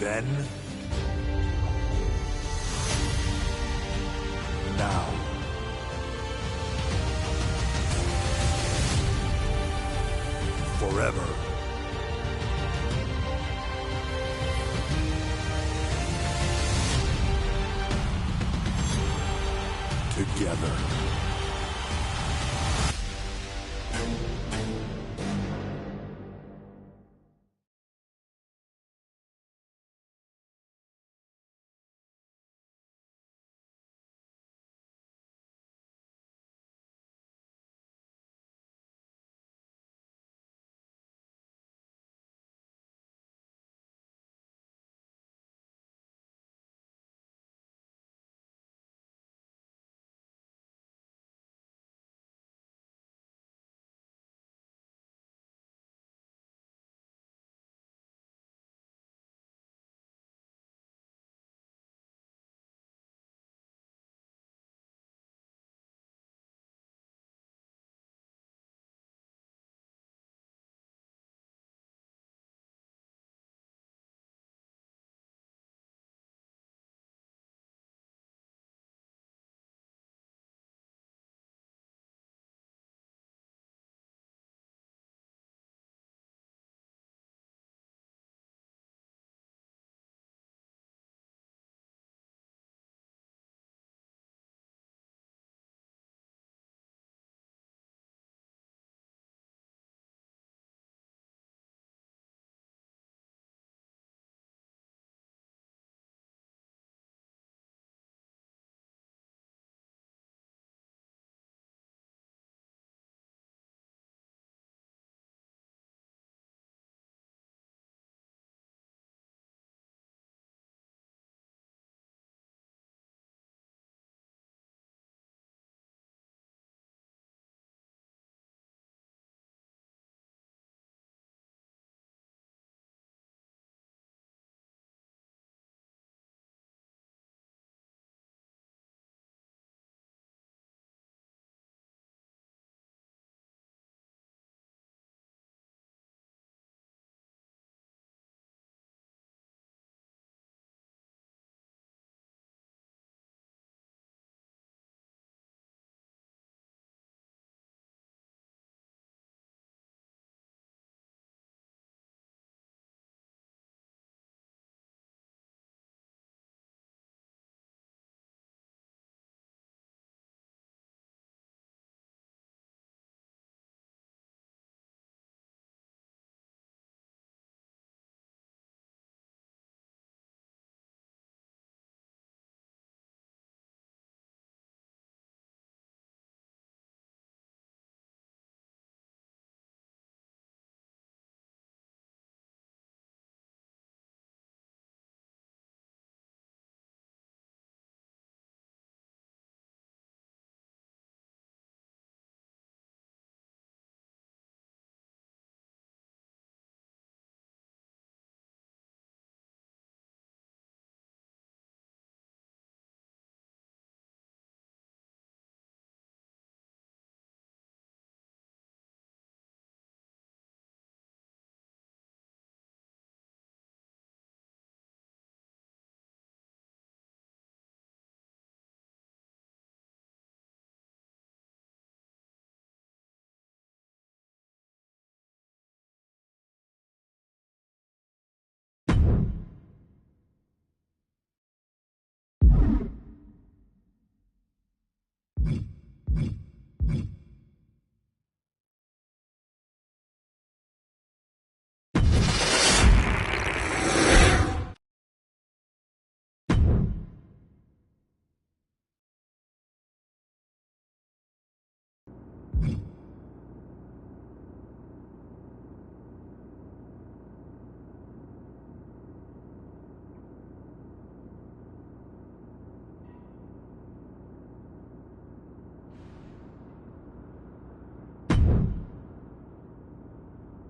Then... now. Forever. Together.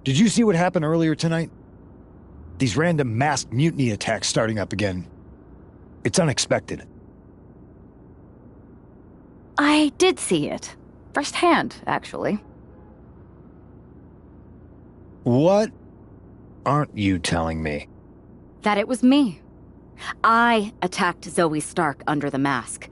Did you see what happened earlier tonight? These random masked mutiny attacks starting up again. It's unexpected. I did see it. Firsthand, actually. What aren't you telling me? That it was me. I attacked Zoe Stark under the mask.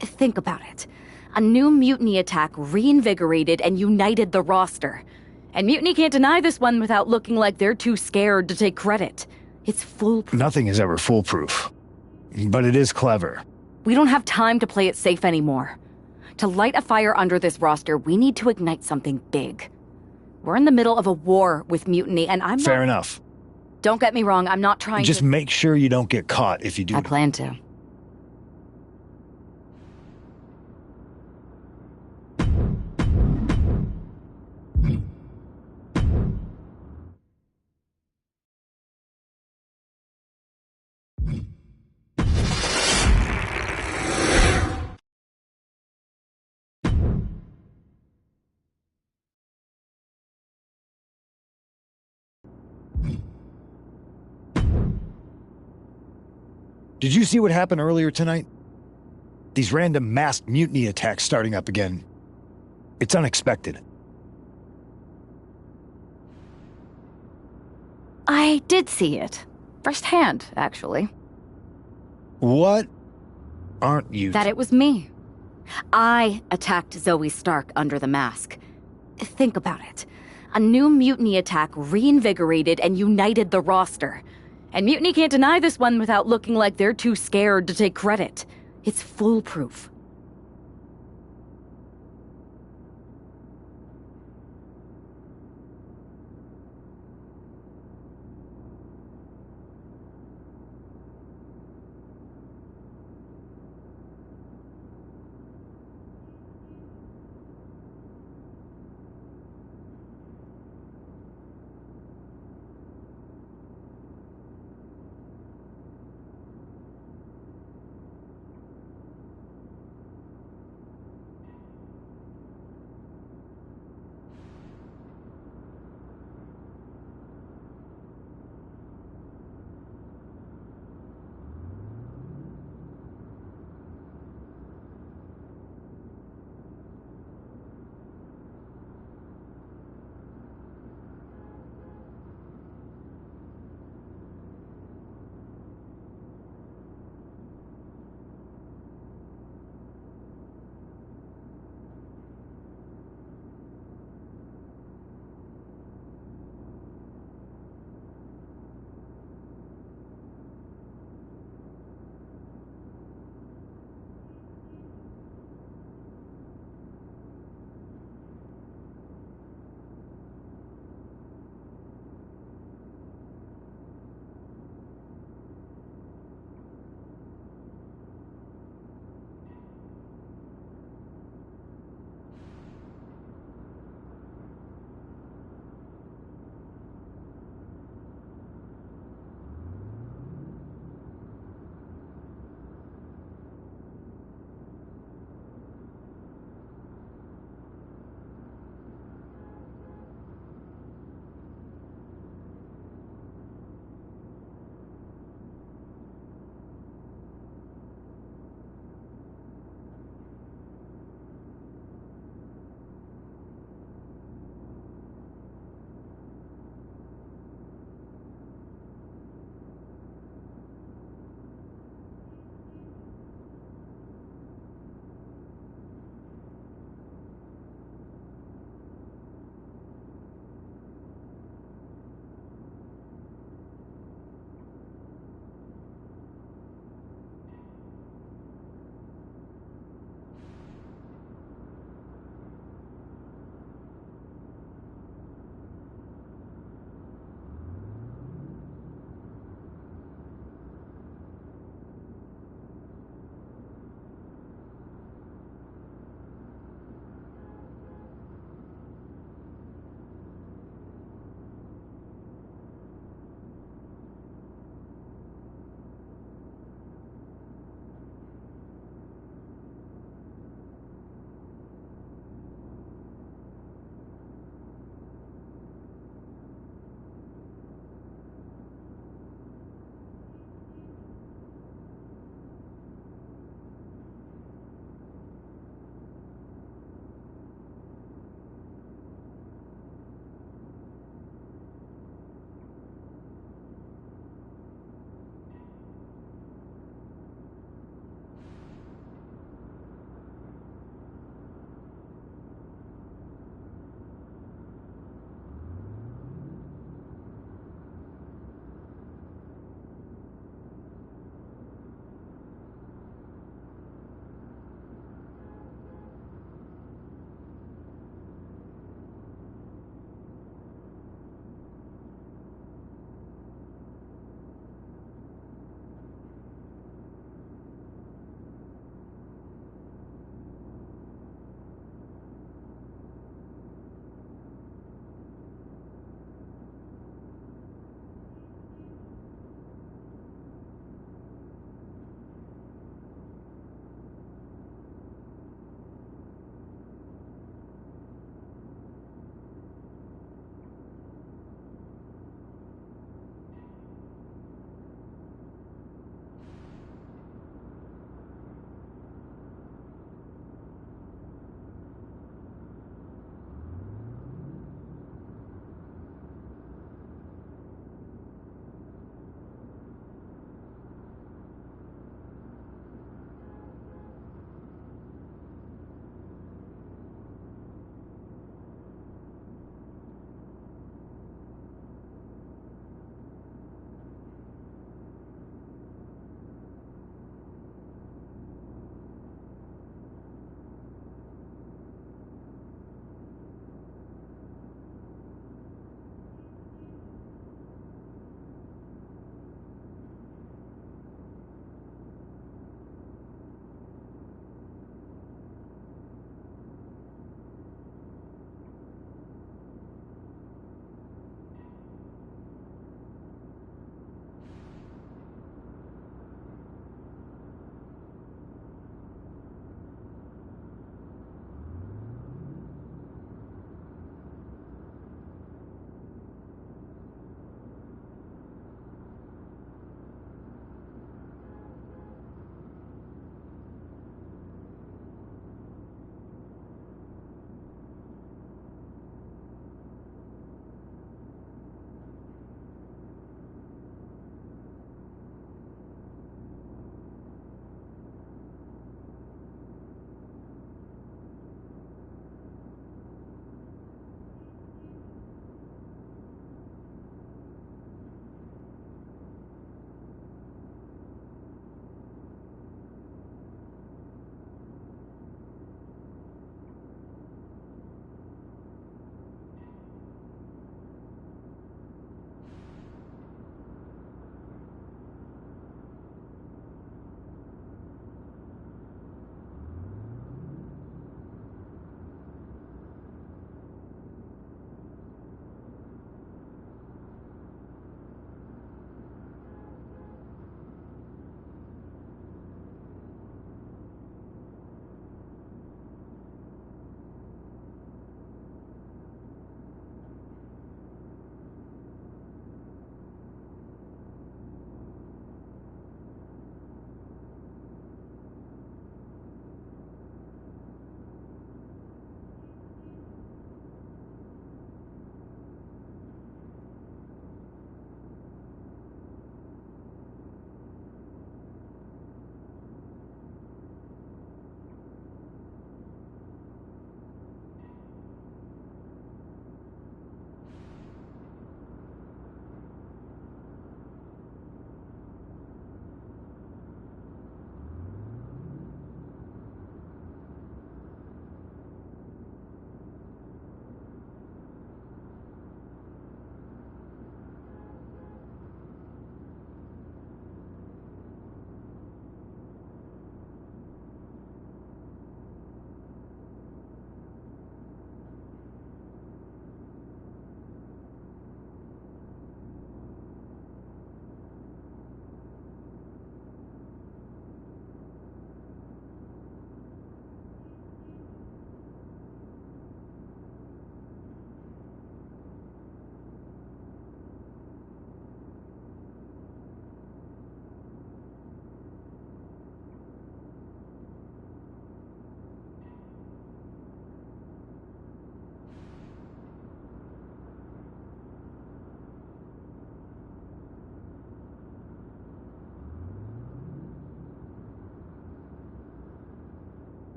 Think about it. A new mutiny attack reinvigorated and united the roster. And Mutiny can't deny this one without looking like they're too scared to take credit. It's foolproof. Nothing is ever foolproof. But it is clever. We don't have time to play it safe anymore. To light a fire under this roster, we need to ignite something big. We're in the middle of a war with Mutiny, and I'm Fair enough. Don't get me wrong, I'm not trying Just to... make sure you don't get caught if you do. I plan to. Did you see what happened earlier tonight? These random masked mutiny attacks starting up again. It's unexpected. I did see it. Firsthand, actually. What aren't you? That it was me. I attacked Zoe Stark under the mask. Think about it. A new mutiny attack reinvigorated and united the roster. And Mutiny can't deny this one without looking like they're too scared to take credit. It's foolproof.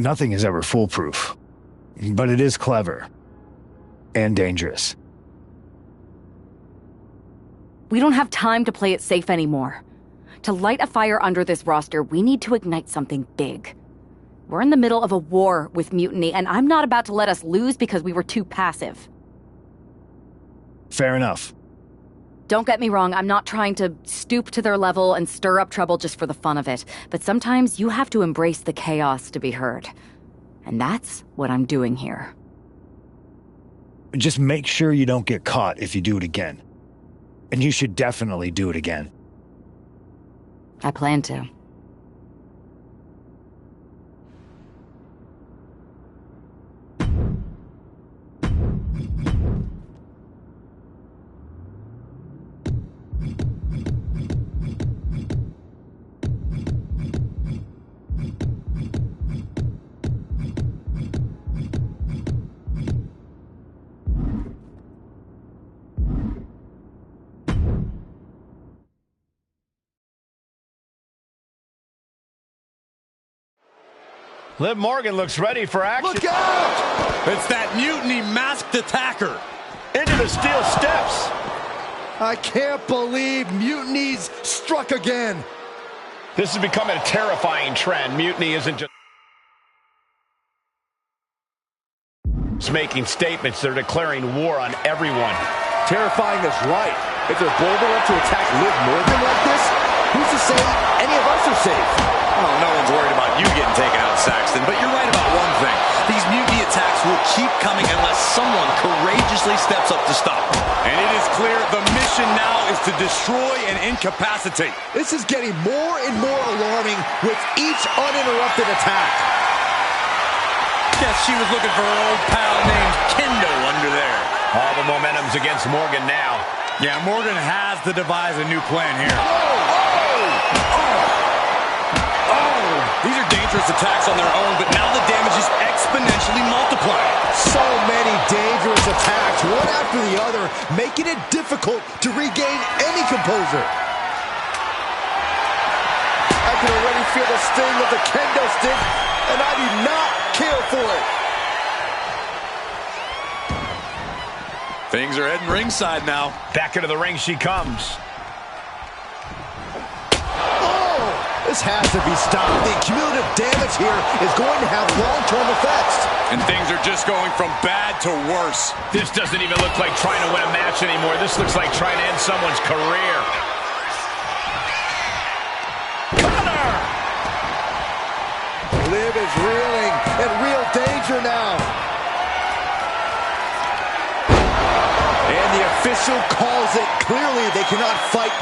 Nothing is ever foolproof. But it is clever. And dangerous. We don't have time to play it safe anymore. To light a fire under this roster, we need to ignite something big. We're in the middle of a war with Mutiny, and I'm not about to let us lose because we were too passive. Fair enough. Don't get me wrong, I'm not trying to stoop to their level and stir up trouble just for the fun of it, but sometimes you have to embrace the chaos to be heard. And that's what I'm doing here. Just make sure you don't get caught if you do it again. And you should definitely do it again. I plan to. Liv Morgan looks ready for action. Look out! It's that Mutiny masked attacker. Into the steel steps. I can't believe Mutiny's struck again. This is becoming a terrifying trend. Mutiny isn't just making statements. They're declaring war on everyone. Terrifying is right. If they're bold enough to attack Liv Morgan like this, who's to say any of us are safe? Well, no one's worried about you getting taken out, Saxton, but you're right about one thing. These Mutiny attacks will keep coming unless someone courageously steps up to stop them. And it is clear the mission now is to destroy and incapacitate. This is getting more and more alarming with each uninterrupted attack. Guess she was looking for her old pal named Kendo under there. All the momentum's against Morgan now. Yeah, Morgan has to devise a new plan here. These are dangerous attacks on their own, but now the damage is exponentially multiplying. So many dangerous attacks, one after the other, making it difficult to regain any composure. I can already feel the sting of the kendo stick, and I do not care for it. Things are heading ringside now. Back into the ring she comes. This has to be stopped. The cumulative damage here is going to have long-term effects. And things are just going from bad to worse. This doesn't even look like trying to win a match anymore. This looks like trying to end someone's career. Cutter! Liv is reeling in real danger now. And the official calls it. Clearly, they cannot fight.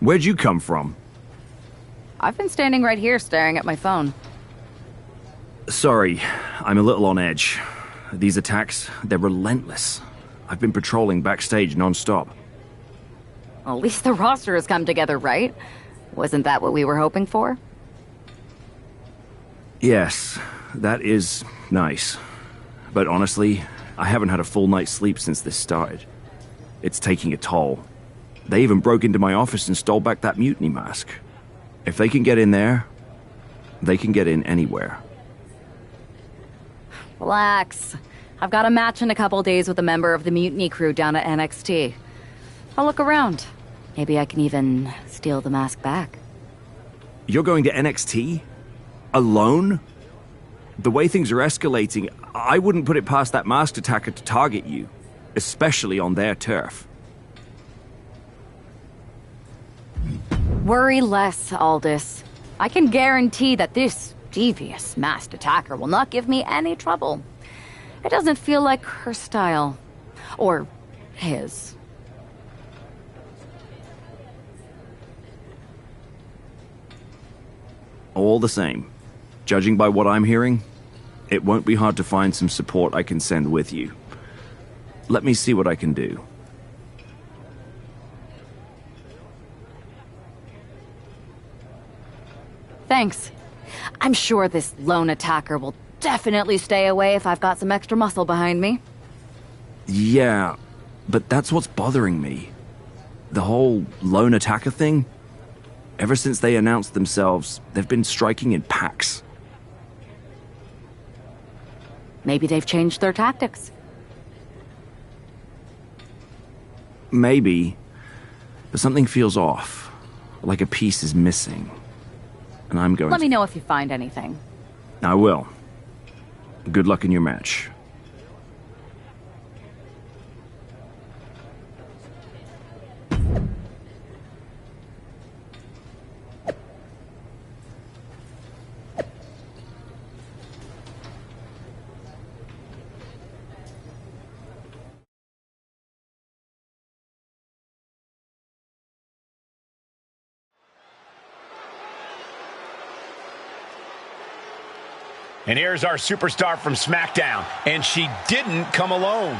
Where'd you come from? I've been standing right here staring at my phone. Sorry, I'm a little on edge. These attacks, they're relentless. I've been patrolling backstage non-stop. Well, at least the roster has come together, right? Wasn't that what we were hoping for? Yes, that is nice. But honestly, I haven't had a full night's sleep since this started. It's taking a toll. They even broke into my office and stole back that Mutiny mask. If they can get in there, they can get in anywhere. Relax. I've got a match in a couple days with a member of the Mutiny crew down at NXT. I'll look around. Maybe I can even steal the mask back. You're going to NXT? Alone? The way things are escalating, I wouldn't put it past that masked attacker to target you, especially on their turf. Worry less, Aldous. I can guarantee that this devious masked attacker will not give me any trouble. It doesn't feel like her style. Or his. All the same, judging by what I'm hearing, it won't be hard to find some support I can send with you. Let me see what I can do. Thanks. I'm sure this lone attacker will definitely stay away if I've got some extra muscle behind me. Yeah, but that's what's bothering me. The whole lone attacker thing. Ever since they announced themselves, they've been striking in packs. Maybe they've changed their tactics. Maybe, but something feels off. Like a piece is missing. And I'm going Let me know if you find anything. I will. Good luck in your match. And here's our superstar from SmackDown, and she didn't come alone.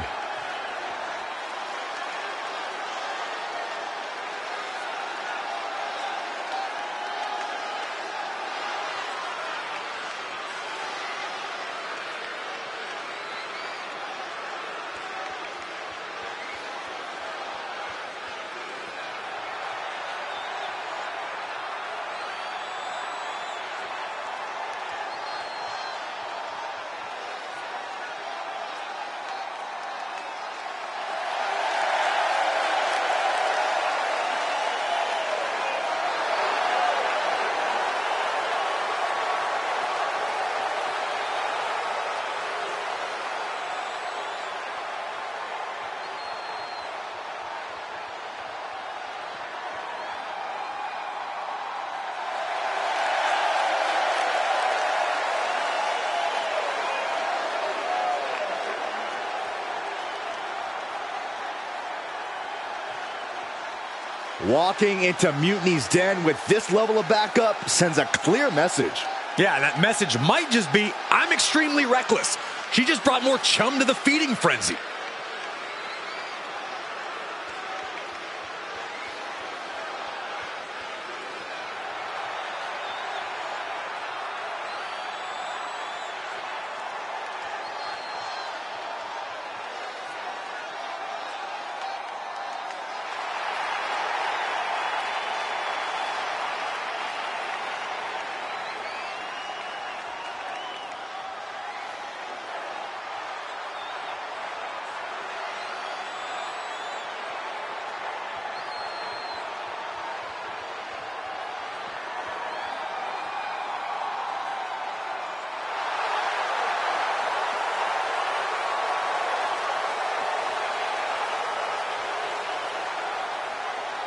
Walking into Mutiny's den with this level of backup sends a clear message. Yeah, that message might just be, I'm extremely reckless. She just brought more chum to the feeding frenzy.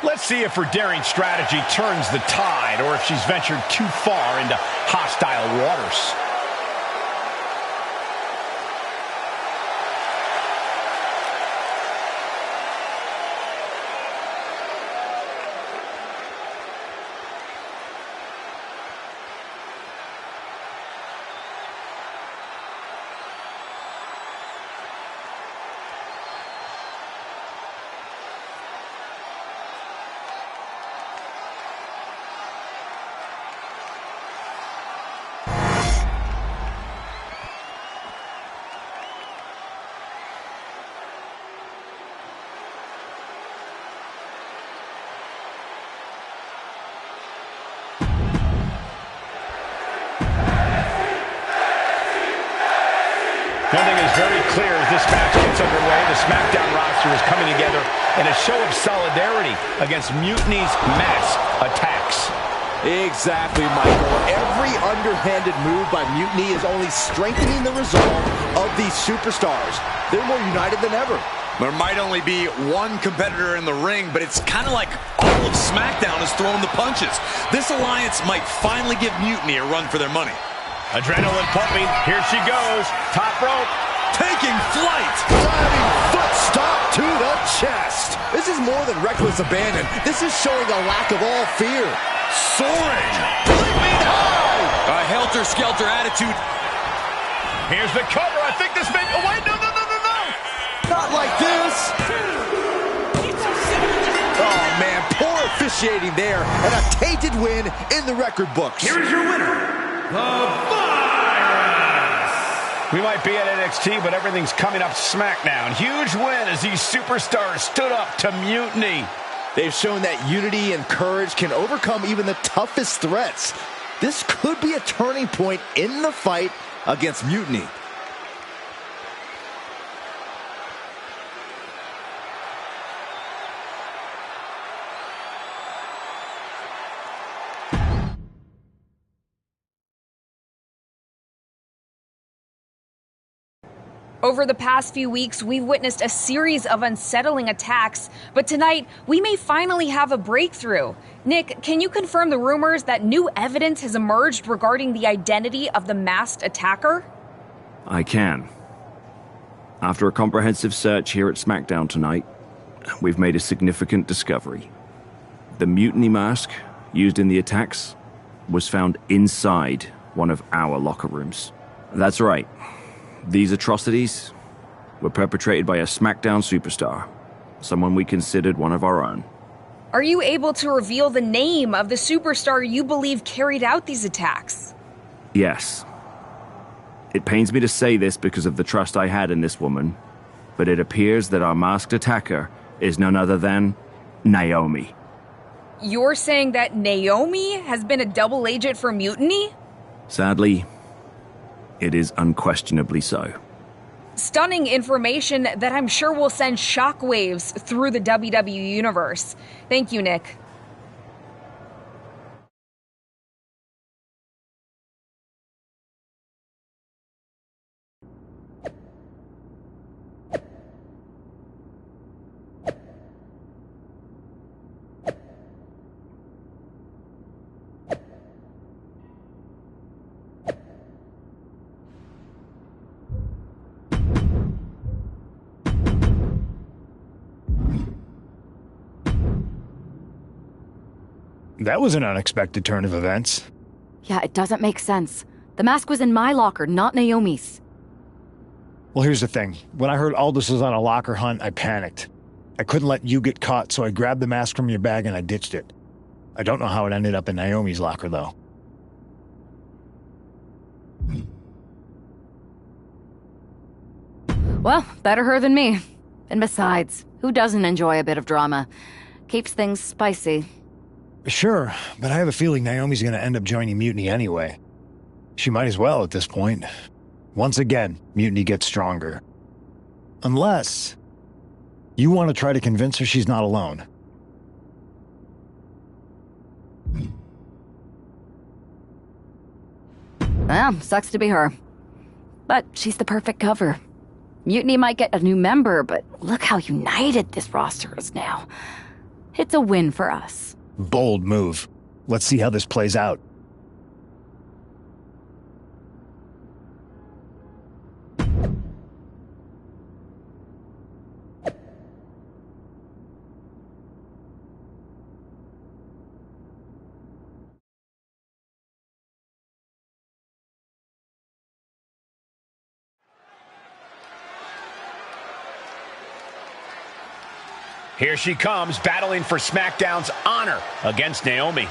Let's see if her daring strategy turns the tide, or if she's ventured too far into hostile waters. One thing is very clear as this match gets underway, the SmackDown roster is coming together in a show of solidarity against Mutiny's mass attacks. Exactly, Michael. Every underhanded move by Mutiny is only strengthening the resolve of these superstars. They're more united than ever. There might only be one competitor in the ring, but it's kind of like all of SmackDown is throwing the punches. This alliance might finally give Mutiny a run for their money. Adrenaline pumping. Here she goes. Top rope. Taking flight. Diving foot stop to the chest. This is more than reckless abandon. This is showing a lack of all fear. Soaring. Leaping high. A helter-skelter attitude. Here's the cover. I think this may... Oh, wait, no. Not like this. Oh, man, poor officiating. officiating there, and a tainted win in the record books. Here is your winner, the Virus. We might be at NXT, but everything's coming up SmackDown. Huge win as these superstars stood up to Mutiny. They've shown that unity and courage can overcome even the toughest threats. This could be a turning point in the fight against Mutiny. Over the past few weeks, we've witnessed a series of unsettling attacks, but tonight, we may finally have a breakthrough. Nick, can you confirm the rumors that new evidence has emerged regarding the identity of the masked attacker? I can. After a comprehensive search here at SmackDown tonight, we've made a significant discovery. The mutiny mask used in the attacks was found inside one of our locker rooms. That's right. These atrocities were perpetrated by a SmackDown superstar, someone we considered one of our own. Are you able to reveal the name of the superstar you believe carried out these attacks? Yes. It pains me to say this because of the trust I had in this woman, but it appears that our masked attacker is none other than Naomi. You're saying that Naomi has been a double agent for Mutiny? Sadly, it is unquestionably so. Stunning information that I'm sure will send shockwaves through the WWE universe. Thank you, Nick. That was an unexpected turn of events. Yeah, it doesn't make sense. The mask was in my locker, not Naomi's. Well, here's the thing. When I heard Aldous was on a locker hunt, I panicked. I couldn't let you get caught, so I grabbed the mask from your bag and I ditched it. I don't know how it ended up in Naomi's locker, though. Well, better her than me. And besides, who doesn't enjoy a bit of drama? Keeps things spicy. Sure, but I have a feeling Naomi's gonna end up joining Mutiny anyway. She might as well at this point. Once again, Mutiny gets stronger. Unless you want to try to convince her she's not alone. Well, sucks to be her. But she's the perfect cover. Mutiny might get a new member, but look how united this roster is now. It's a win for us. Bold move. Let's see how this plays out. Here she comes, battling for SmackDown's honor against Naomi.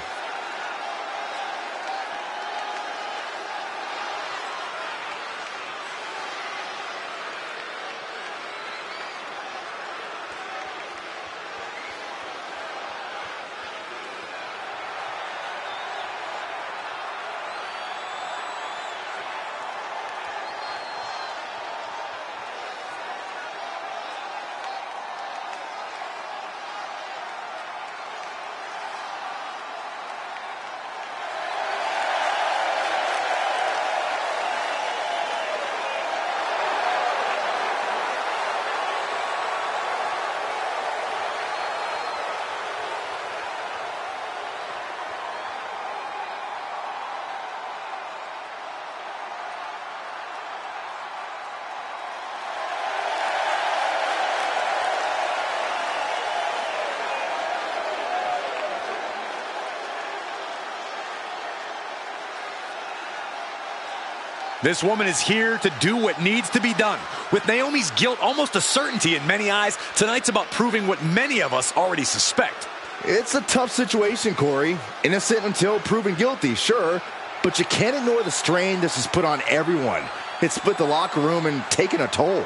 This woman is here to do what needs to be done. With Naomi's guilt almost a certainty in many eyes, tonight's about proving what many of us already suspect. It's a tough situation, Corey. Innocent until proven guilty, sure, but you can't ignore the strain this has put on everyone. It's split the locker room and taken a toll.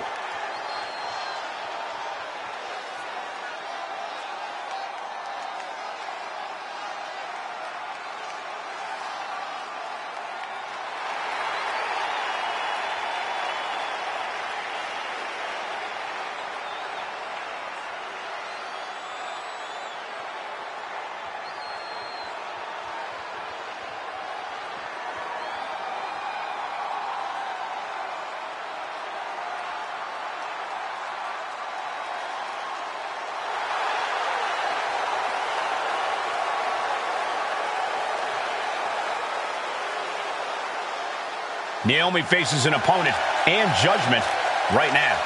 Naomi faces an opponent and judgment right now.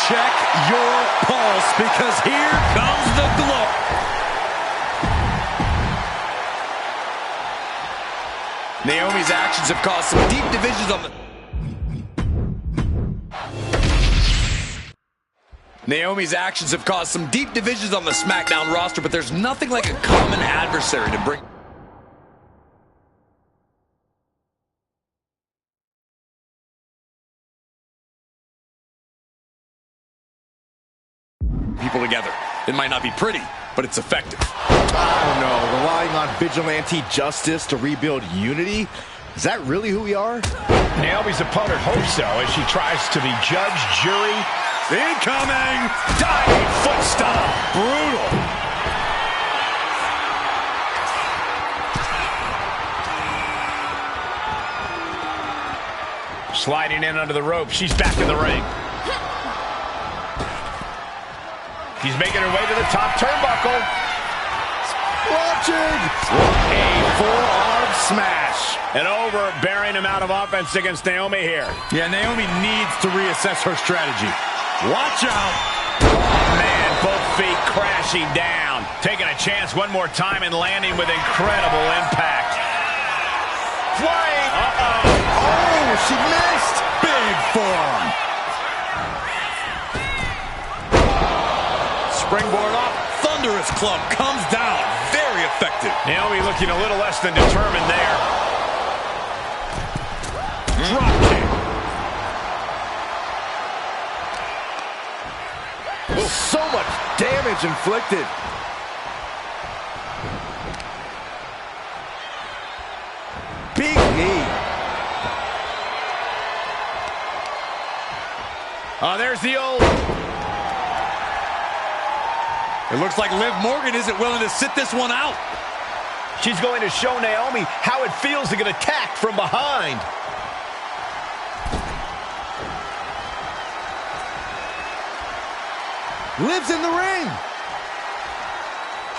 Check your pulse, because here comes the glow. Naomi's actions have caused some deep divisions on the SmackDown roster, but there's nothing like a common adversary to bring people together. It might not be pretty, but it's effective. I don't know, relying on vigilante justice to rebuild unity? Is that really who we are? Naomi's opponent hopes so as she tries to be judge, jury. Incoming! Diving foot stomp. Brutal. Sliding in under the rope. She's back in the ring. She's making her way to the top turnbuckle. Watching! A forearm smash. An overbearing amount of offense against Naomi here. Yeah, Naomi needs to reassess her strategy. Watch out! Oh, man, both feet crashing down. Taking a chance one more time and landing with incredible impact. Flying! Uh-oh! Oh, she missed! Big forearm. Springboard up. Thunderous club comes down. Very effective. Naomi looking a little less than determined there. Drop kick. So much damage inflicted. Big knee. Oh, there's the old... It looks like Liv Morgan isn't willing to sit this one out. She's going to show Naomi how it feels to get attacked from behind. Liv's in the ring.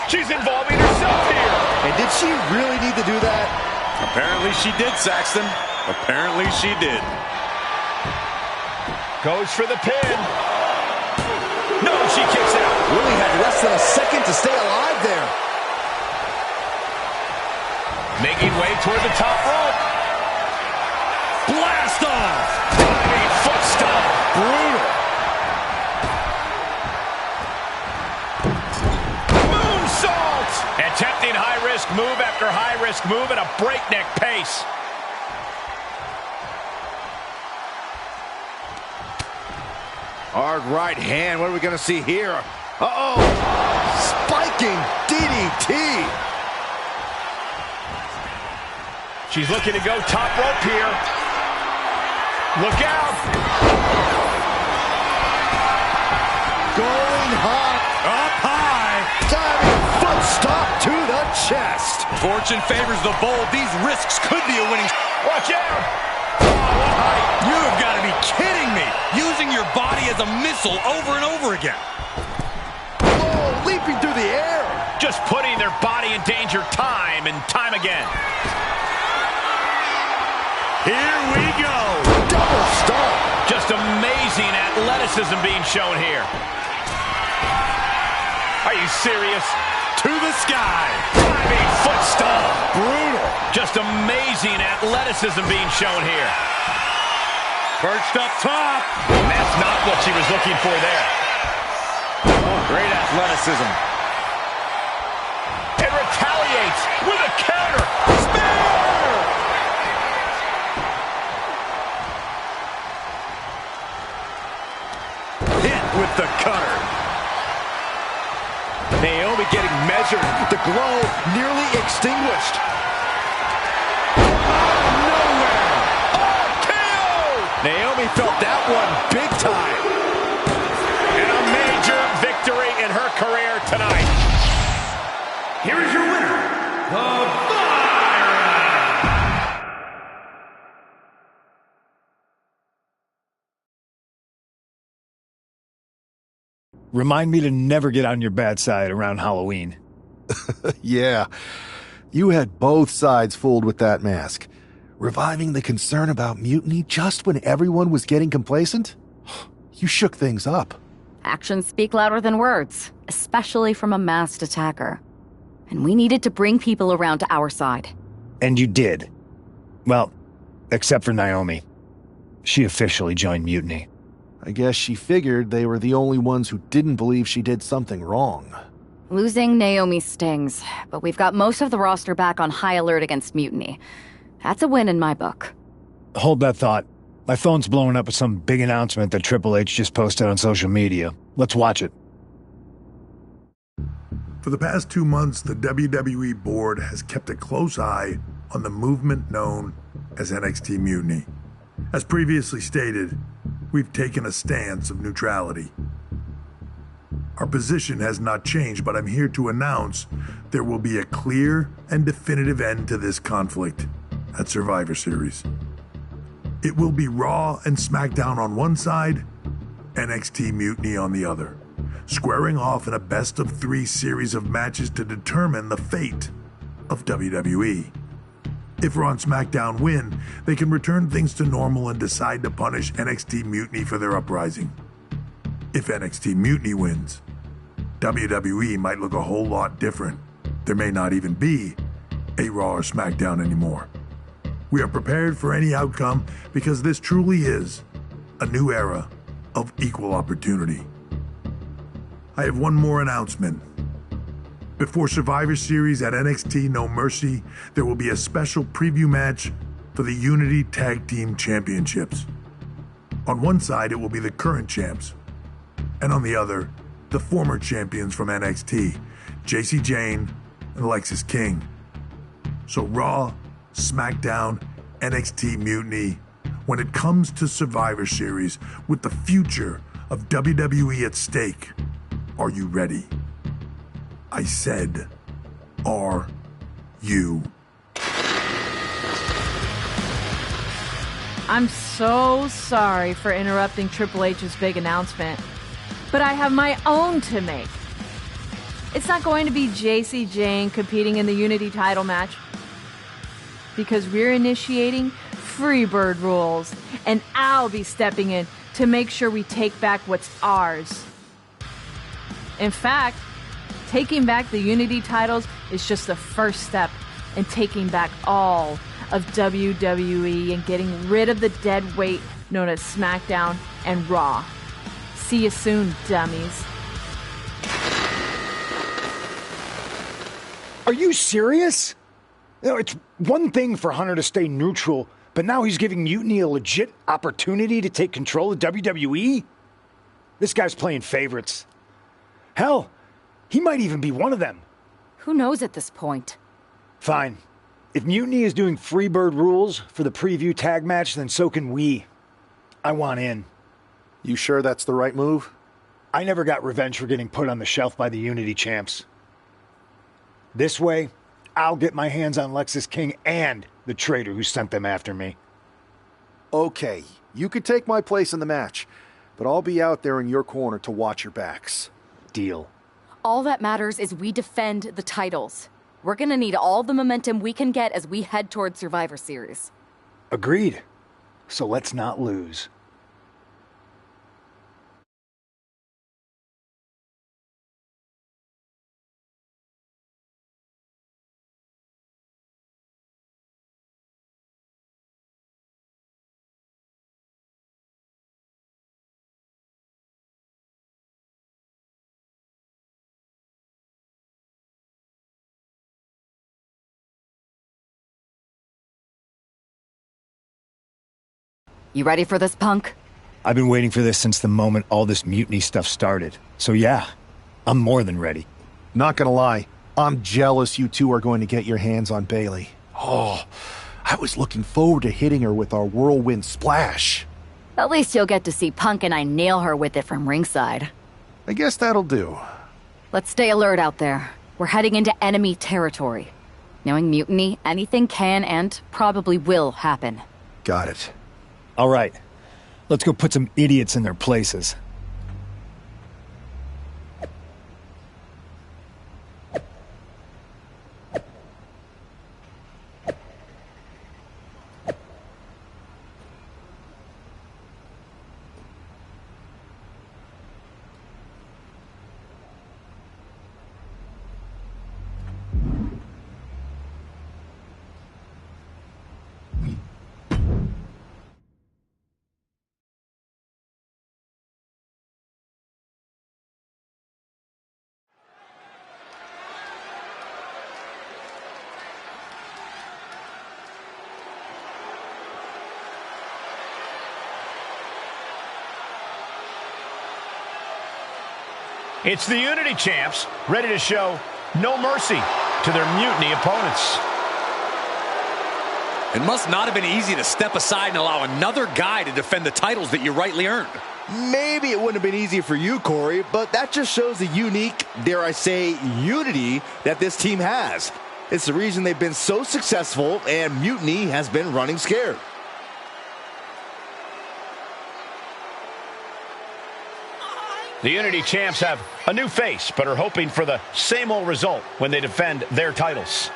She's involving herself here. And did she really need to do that? Apparently she did, Saxton. Apparently she did. Goes for the pin. No, she kicks out. Really had less than a second to stay alive there. Making way toward the top rope. Blast off. Diving foot stomp. Brutal. Moonsault. Attempting high-risk move after high-risk move at a breakneck pace. Hard right hand. What are we going to see here? Uh-oh. Spiking DDT. She's looking to go top rope here. Look out. going hot. Up high. Diving foot stop to the chest. Fortune favors the bold. These risks could be a winning. Watch out! Oh, what height. You've got to be kidding me. Using your body as a missile over and over again. Whoa, leaping through the air. Just putting their body in danger time and time again. Here we go. Double stomp. Just amazing athleticism being shown here. Are you serious? To the sky. Diving foot stomp. Brutal. Just amazing athleticism being shown here. Perched up top. That's not what she was looking for there. Oh, great athleticism. And retaliates with a counter. Spear! Hit with the cutter. Naomi getting measured. The glow nearly extinguished. Nowhere. Oh, KO! Naomi felt that one big time. And a major victory in her career tonight. Here is your winner, the Fire. Remind me to never get on your bad side around Halloween. Yeah, you had both sides fooled with that mask. Reviving the concern about mutiny just when everyone was getting complacent? You shook things up. Actions speak louder than words, especially from a masked attacker. And we needed to bring people around to our side. And you did. Well, except for Naomi. She officially joined Mutiny. I guess she figured they were the only ones who didn't believe she did something wrong. Losing Naomi stings, but we've got most of the roster back on high alert against Mutiny. That's a win in my book. Hold that thought. My phone's blowing up with some big announcement that Triple H just posted on social media. Let's watch it. For the past 2 months, the WWE board has kept a close eye on the movement known as NXT Mutiny. As previously stated, we've taken a stance of neutrality. Our position has not changed, but I'm here to announce there will be a clear and definitive end to this conflict at Survivor Series. It will be Raw and SmackDown on one side, NXT Mutiny on the other, squaring off in a best-of-3 series of matches to determine the fate of WWE. If Raw and SmackDown win, they can return things to normal and decide to punish NXT Mutiny for their uprising. If NXT Mutiny wins, WWE might look a whole lot different. There may not even be a Raw or SmackDown anymore. We are prepared for any outcome because this truly is a new era of equal opportunity. I have one more announcement. Before Survivor Series at NXT No Mercy, there will be a special preview match for the Unity Tag Team Championships. On one side, it will be the current champs, and on the other, the former champions from NXT, Jacy Jayne and Lexis King. So Raw, SmackDown, NXT Mutiny, when it comes to Survivor Series with the future of WWE at stake, are you ready? I said, are you? I'm so sorry for interrupting Triple H's big announcement, but I have my own to make. It's not going to be Jacy Jayne competing in the Unity title match, because we're initiating Freebird rules, and I'll be stepping in to make sure we take back what's ours. In fact, taking back the Unity titles is just the first step in taking back all of WWE and getting rid of the dead weight known as SmackDown and Raw. See you soon, dummies. Are you serious? You know, it's one thing for Hunter to stay neutral, but now he's giving Mutiny a legit opportunity to take control of WWE? This guy's playing favorites. Hell, he might even be one of them. Who knows at this point? Fine. If Mutiny is doing Freebird rules for the preview tag match, then so can we. I want in. You sure that's the right move? I never got revenge for getting put on the shelf by the Unity champs. This way, I'll get my hands on Lexus King and the traitor who sent them after me. Okay, you could take my place in the match, but I'll be out there in your corner to watch your backs. Deal. All that matters is we defend the titles. We're gonna need all the momentum we can get as we head toward Survivor Series. Agreed. So let's not lose. You ready for this, Punk? I've been waiting for this since the moment all this mutiny stuff started. So yeah, I'm more than ready. Not gonna lie, I'm jealous you two are going to get your hands on Bailey. Oh, I was looking forward to hitting her with our whirlwind splash. At least you'll get to see Punk and I nail her with it from ringside. I guess that'll do. Let's stay alert out there. We're heading into enemy territory. Knowing mutiny, anything can and probably will happen. Got it. All right, let's go put some idiots in their places. It's the Unity champs, ready to show no mercy to their mutiny opponents. It must not have been easy to step aside and allow another guy to defend the titles that you rightly earned. Maybe it wouldn't have been easy for you, Corey, but that just shows the unique, dare I say, unity that this team has. It's the reason they've been so successful, and mutiny has been running scared. The Unity champs have a new face, but are hoping for the same old result when they defend their titles.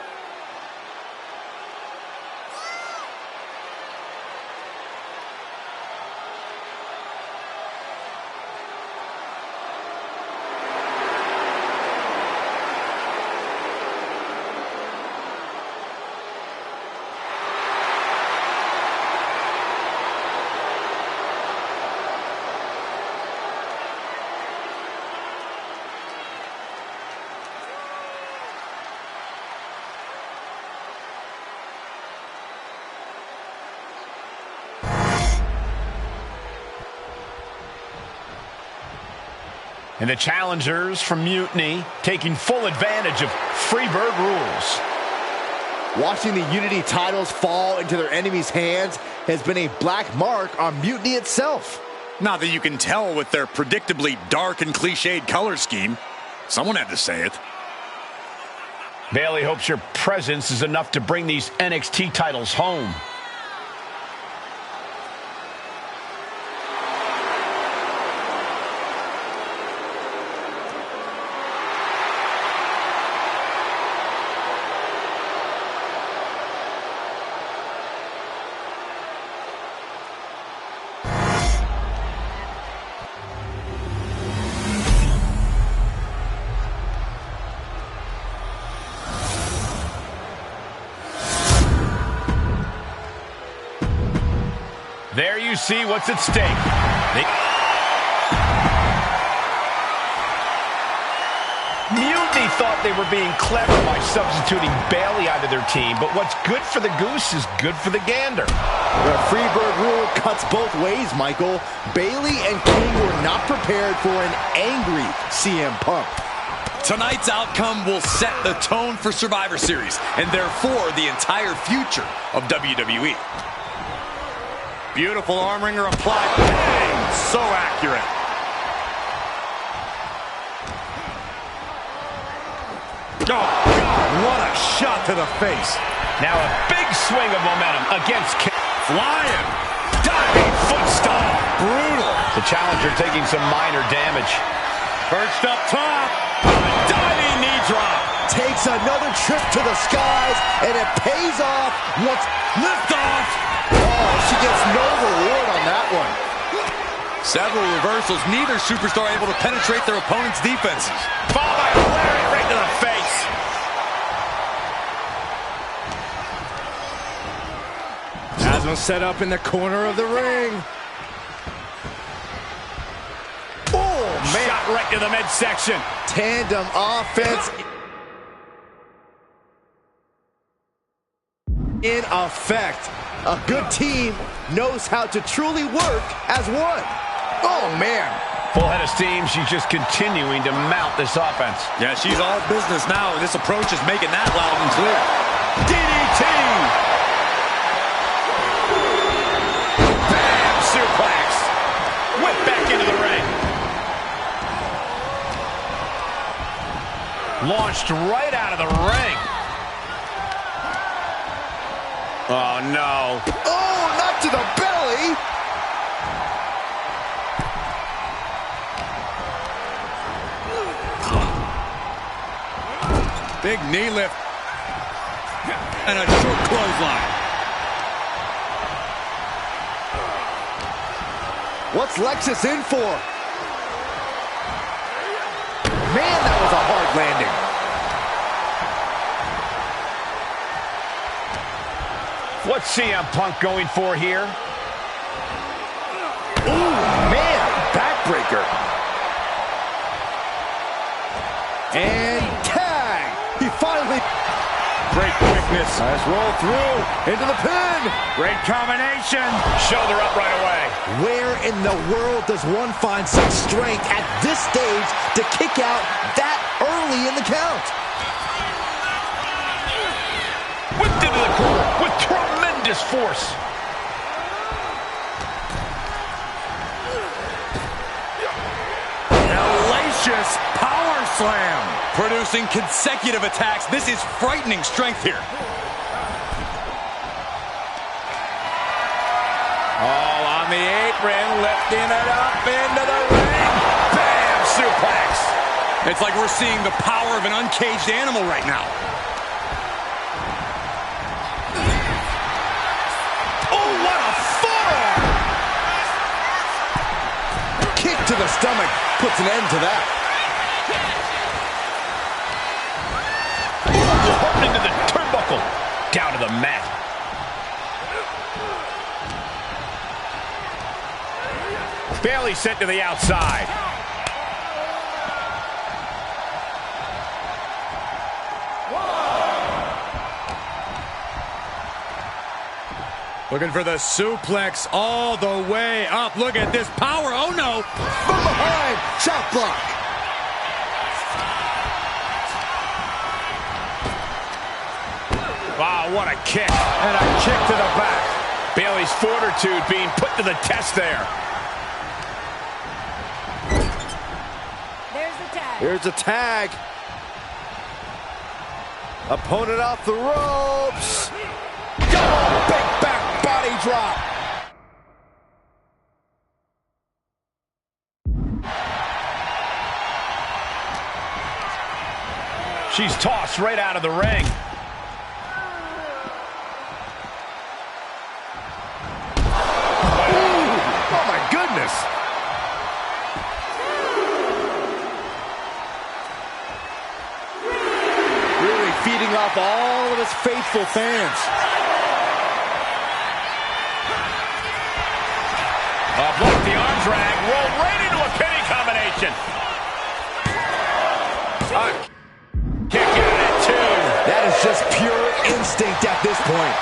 And the challengers from Mutiny taking full advantage of Freebird rules. Watching the Unity titles fall into their enemies' hands has been a black mark on Mutiny itself. Not that you can tell with their predictably dark and cliched color scheme. Someone had to say it. Bailey hopes your presence is enough to bring these NXT titles home. There you see what's at stake. Mutiny thought they were being clever by substituting Bailey out of their team, but what's good for the goose is good for the gander. The Freebird rule cuts both ways, Michael. Bailey and King were not prepared for an angry CM Punk. Tonight's outcome will set the tone for Survivor Series, and therefore the entire future of WWE. Beautiful arm wringer applied. Bang! So accurate. Oh, God, what a shot to the face. Now a big swing of momentum against flying. Diving foot stomp. Brutal. The challenger taking some minor damage. Perched up top. A diving knee drop. Takes another trip to the skies, and it pays off once lift off. Oh, she gets no reward on that one. Several reversals, neither superstar able to penetrate their opponent's defenses. Followed by a lariat right to the face. Asma set up in the corner of the ring. Oh, man. Shot right to the midsection. Tandem offense in effect. A good team knows how to truly work as one. Oh, man. Full head of steam. She's just continuing to mount this offense. Yeah, she's all business now, and this approach is making that loud and clear. DDT! Bam! Suplex! Whip back into the ring. Launched right out of the ring. Oh, no. Oh, not to the belly. Big knee lift. And a short clothesline. What's Lexus in for? Man, that was a hard landing. What's CM Punk going for here? Ooh, man, backbreaker. And tag. He finally... Great quickness. Nice roll through. Into the pin. Great combination. Shoulder up right away. Where in the world does one find such strength at this stage to kick out that early in the count? Whipped into the corner with tremendous force. Hellacious power slam. Producing consecutive attacks. This is frightening strength here. All on the apron, lifting it up into the ring. Bam! Suplex. It's like we're seeing the power of an uncaged animal right now. Oh, what a forearm! Kick to the stomach puts an end to that. Up into the turnbuckle. Down to the mat. Bailey sent to the outside. Looking for the suplex all the way up. Look at this power. Oh, no. From behind. Chop block. Wow, what a kick. And a kick to the back. Bailey's fortitude being put to the test there. There's the tag. Here's a tag. Opponent off the ropes. Oh, big back body drop. She's tossed right out of the ring. Oh, my goodness. Really feeding off all of his faithful fans. Block the arm drag. Roll right into a pinning combination. Kick out at two. That is just pure instinct at this point.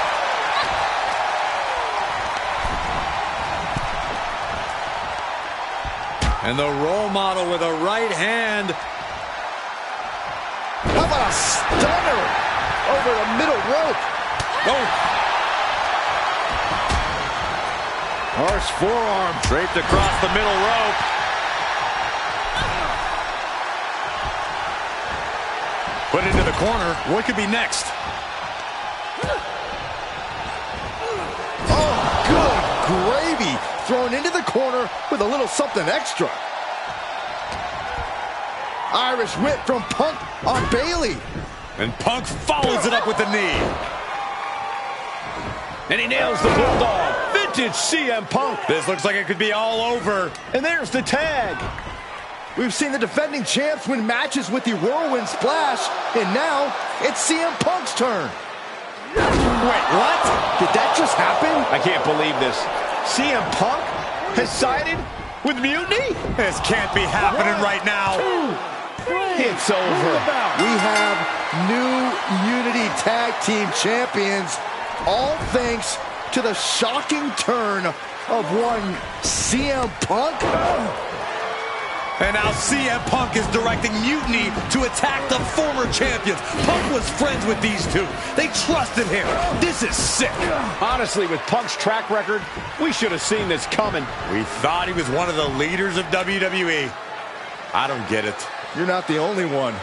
And the role model with a right hand. How about a stunner over the middle rope? Oh. Harsh forearm. Draped across the middle rope. Put into the corner. What could be next? Oh, good gravy. Thrown into the corner with a little something extra. Irish whip from Punk on Bailey. And Punk follows it up with the knee. And he nails the Bulldog. Vintage CM Punk. This looks like it could be all over. And there's the tag. We've seen the defending champs win matches with the Whirlwind Splash, and now it's CM Punk's turn. Wait, what? Did that just happen? I can't believe this. CM Punk has sided with Mutiny? This can't be happening right now. It's over. We have new Unity Tag Team Champions, all thanks to the shocking turn of one CM Punk. And now CM Punk is directing Mutiny to attack the former champions. Punk was friends with these two. They trusted him. This is sick. Honestly, with Punk's track record, we should have seen this coming. We thought he was one of the leaders of WWE. I don't get it. You're not the only one.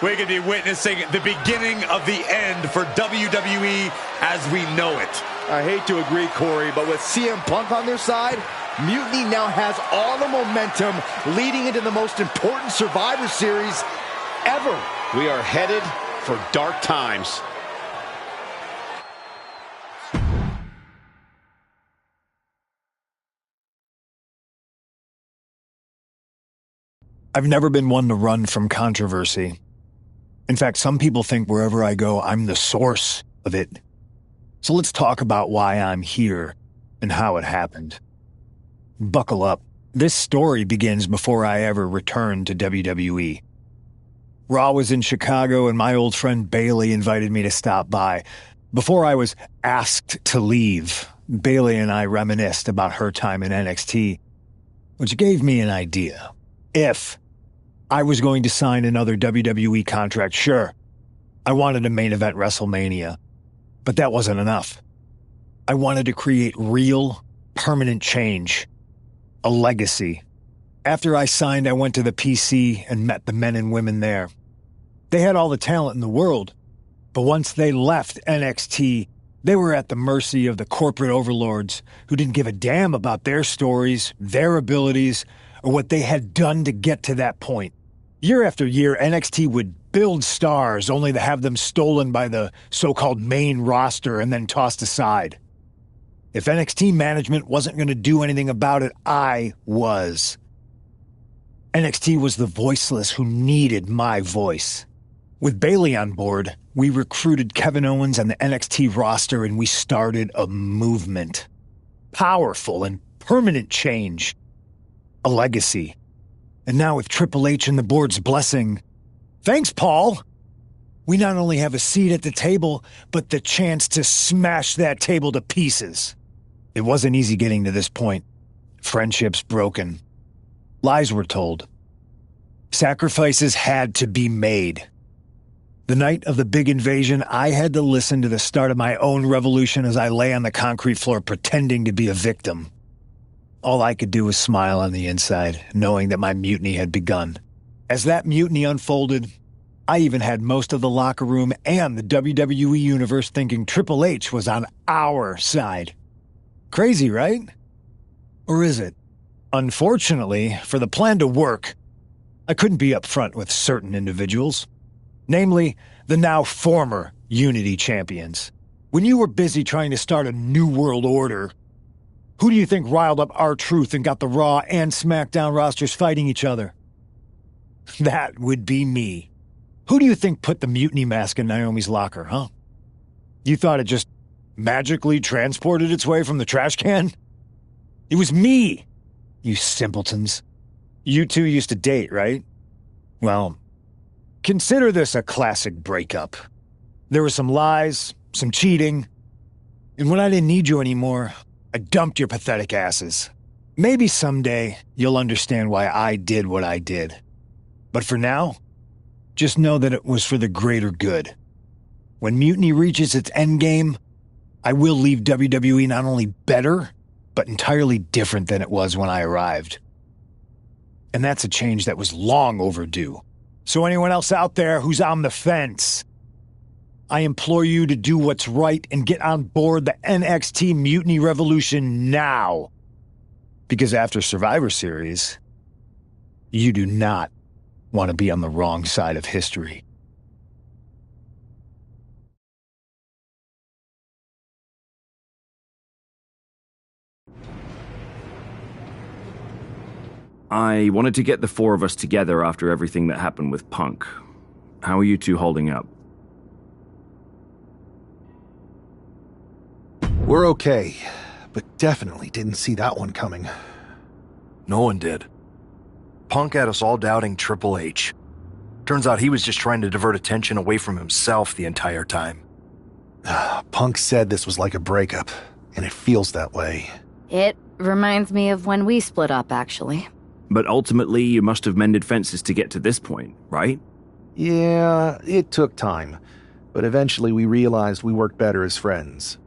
We could be witnessing the beginning of the end for WWE as we know it. I hate to agree, Corey, but with CM Punk on their side, Mutiny now has all the momentum leading into the most important Survivor Series ever. We are headed for dark times. I've never been one to run from controversy. In fact, some people think wherever I go, I'm the source of it. So let's talk about why I'm here and how it happened. Buckle up. This story begins before I ever returned to WWE. Raw was in Chicago and my old friend Bailey invited me to stop by. Before I was asked to leave, Bailey and I reminisced about her time in NXT, which gave me an idea. If I was going to sign another WWE contract, sure, I wanted a main event WrestleMania. But that wasn't enough. I wanted to create real, permanent change. A legacy. After I signed, I went to the PC and met the men and women there. They had all the talent in the world. But once they left NXT, they were at the mercy of the corporate overlords who didn't give a damn about their stories, their abilities, or what they had done to get to that point. Year after year, NXT would build stars only to have them stolen by the so-called main roster and then tossed aside. If NXT management wasn't going to do anything about it, I was. NXT was the voiceless who needed my voice. With Bailey on board, we recruited Kevin Owens and the NXT roster and we started a movement. Powerful and permanent change. A legacy. And now with Triple H and the board's blessing, thanks, Paul! We not only have a seat at the table, but the chance to smash that table to pieces. It wasn't easy getting to this point. Friendships broken. Lies were told. Sacrifices had to be made. The night of the big invasion, I had to listen to the start of my own revolution as I lay on the concrete floor pretending to be a victim. All I could do was smile on the inside, knowing that my mutiny had begun. As that mutiny unfolded, I even had most of the locker room and the WWE Universe thinking Triple H was on our side. Crazy, right? Or is it? Unfortunately, for the plan to work, I couldn't be upfront with certain individuals. Namely, the now former Unity champions. When you were busy trying to start a new world order, who do you think riled up R-Truth and got the Raw and SmackDown rosters fighting each other? That would be me. Who do you think put the mutiny mask in Naomi's locker, huh? You thought it just magically transported its way from the trash can? It was me, you simpletons. You two used to date, right? Well, consider this a classic breakup. There were some lies, some cheating, and when I didn't need you anymore, I dumped your pathetic asses. Maybe someday you'll understand why I did what I did. But for now, just know that it was for the greater good. When Mutiny reaches its endgame, I will leave WWE not only better, but entirely different than it was when I arrived. And that's a change that was long overdue. So anyone else out there who's on the fence, I implore you to do what's right and get on board the NXT Mutiny Revolution now. Because after Survivor Series, you do not want to be on the wrong side of history. I wanted to get the four of us together after everything that happened with Punk. How are you two holding up? We're okay, but definitely didn't see that one coming. No one did. Punk had us all doubting Triple H. Turns out he was just trying to divert attention away from himself the entire time. Punk said this was like a breakup, and it feels that way. It reminds me of when we split up, actually. But ultimately, you must have mended fences to get to this point, right? Yeah, it took time. But eventually we realized we worked better as friends.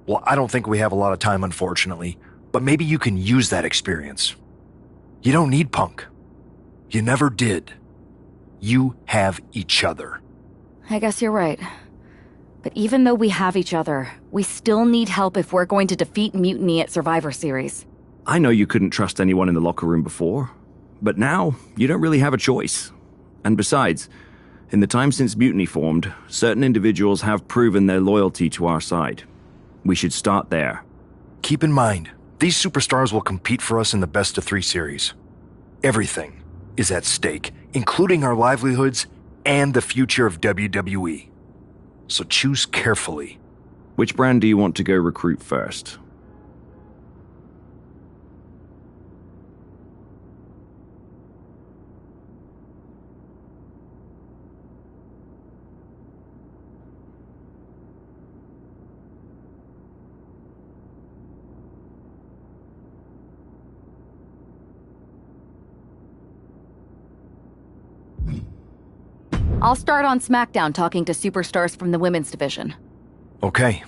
Well, I don't think we have a lot of time, unfortunately. But maybe you can use that experience. You don't need Punk. You never did. You have each other. I guess you're right. But even though we have each other, we still need help if we're going to defeat Mutiny at Survivor Series. I know you couldn't trust anyone in the locker room before, but now you don't really have a choice. And besides, in the time since Mutiny formed, certain individuals have proven their loyalty to our side. We should start there. Keep in mind, these superstars will compete for us in the best-of-3 series. Everything is at stake, including our livelihoods and the future of WWE. So choose carefully. Which brand do you want to go recruit first? I'll start on SmackDown talking to superstars from the women's division. Okay.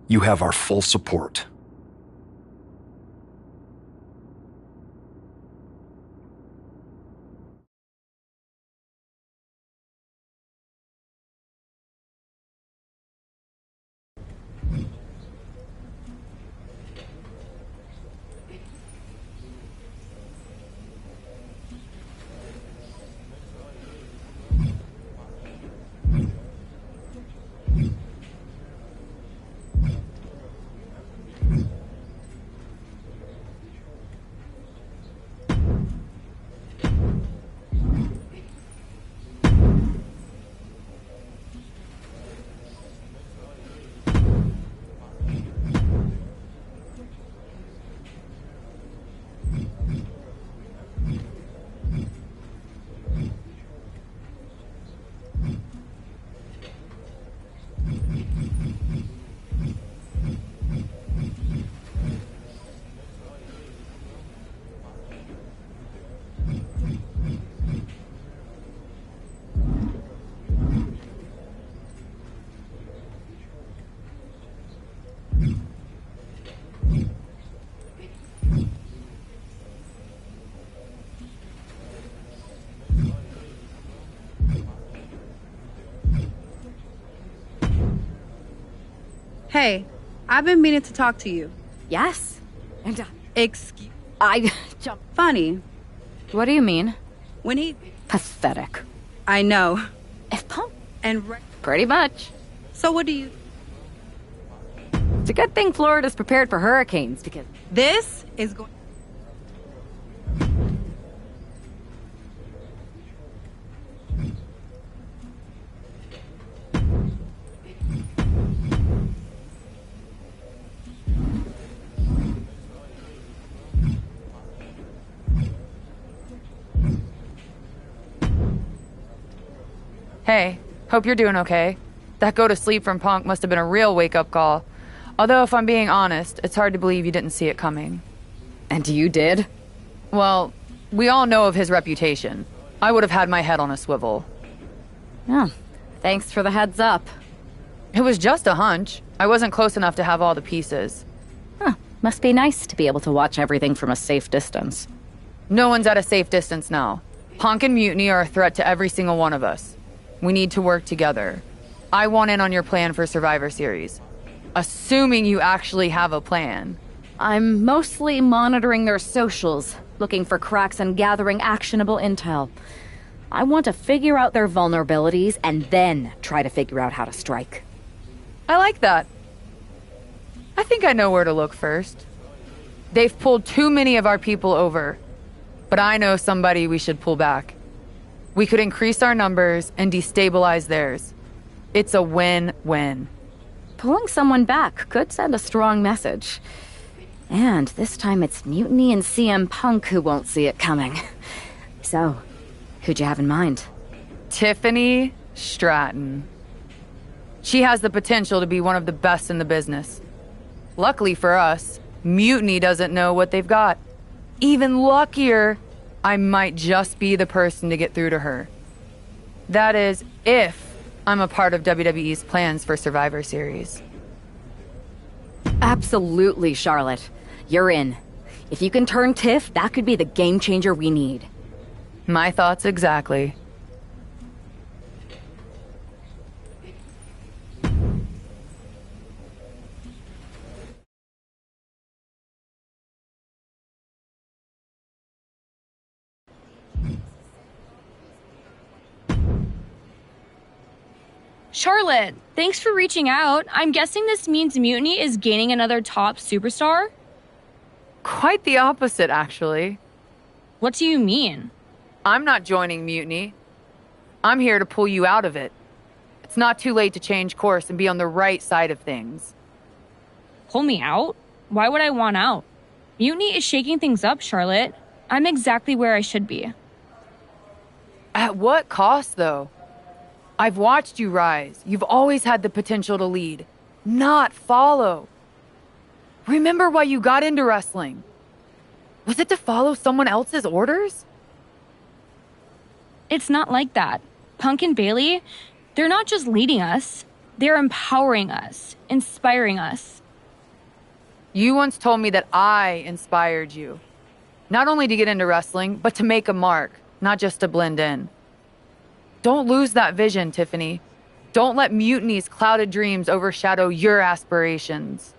You have our full support. Hey, I've been meaning to talk to you. Yes. And Excuse... I... Funny. What do you mean? When he... Pathetic. I know. If Punk... And... Pretty much. So what do you... It's a good thing Florida's prepared for hurricanes, because... This is going... Hey, hope you're doing okay. That go to sleep from Punk must have been a real wake-up call. Although, if I'm being honest, it's hard to believe you didn't see it coming. And you did? Well, we all know of his reputation. I would have had my head on a swivel. Yeah, thanks for the heads up. It was just a hunch. I wasn't close enough to have all the pieces. Huh, must be nice to be able to watch everything from a safe distance. No one's at a safe distance now. Punk and Mutiny are a threat to every single one of us. We need to work together. I want in on your plan for Survivor Series. Assuming you actually have a plan. I'm mostly monitoring their socials, looking for cracks and gathering actionable intel. I want to figure out their vulnerabilities and then try to figure out how to strike. I like that. I think I know where to look first. They've pulled too many of our people over, but I know somebody we should pull back. We could increase our numbers and destabilize theirs. It's a win-win. Pulling someone back could send a strong message. And this time it's Mutiny and CM Punk who won't see it coming. So, who'd you have in mind? Tiffany Stratton. She has the potential to be one of the best in the business. Luckily for us, Mutiny doesn't know what they've got. Even luckier, I might just be the person to get through to her. That is, if I'm a part of WWE's plans for Survivor Series. Absolutely, Charlotte. You're in. If you can turn Tiff, that could be the game changer we need. My thoughts exactly. Charlotte, thanks for reaching out. I'm guessing this means Mutiny is gaining another top superstar? Quite the opposite, actually. What do you mean? I'm not joining Mutiny. I'm here to pull you out of it. It's not too late to change course and be on the right side of things. Pull me out? Why would I want out? Mutiny is shaking things up, Charlotte. I'm exactly where I should be. At what cost, though? I've watched you rise. You've always had the potential to lead, not follow. Remember why you got into wrestling? Was it to follow someone else's orders? It's not like that. Punk and Bailey, they're not just leading us. They're empowering us, inspiring us. You once told me that I inspired you. Not only to get into wrestling, but to make a mark, not just to blend in. Don't lose that vision, Tiffany. Don't let Mutiny's clouded dreams overshadow your aspirations.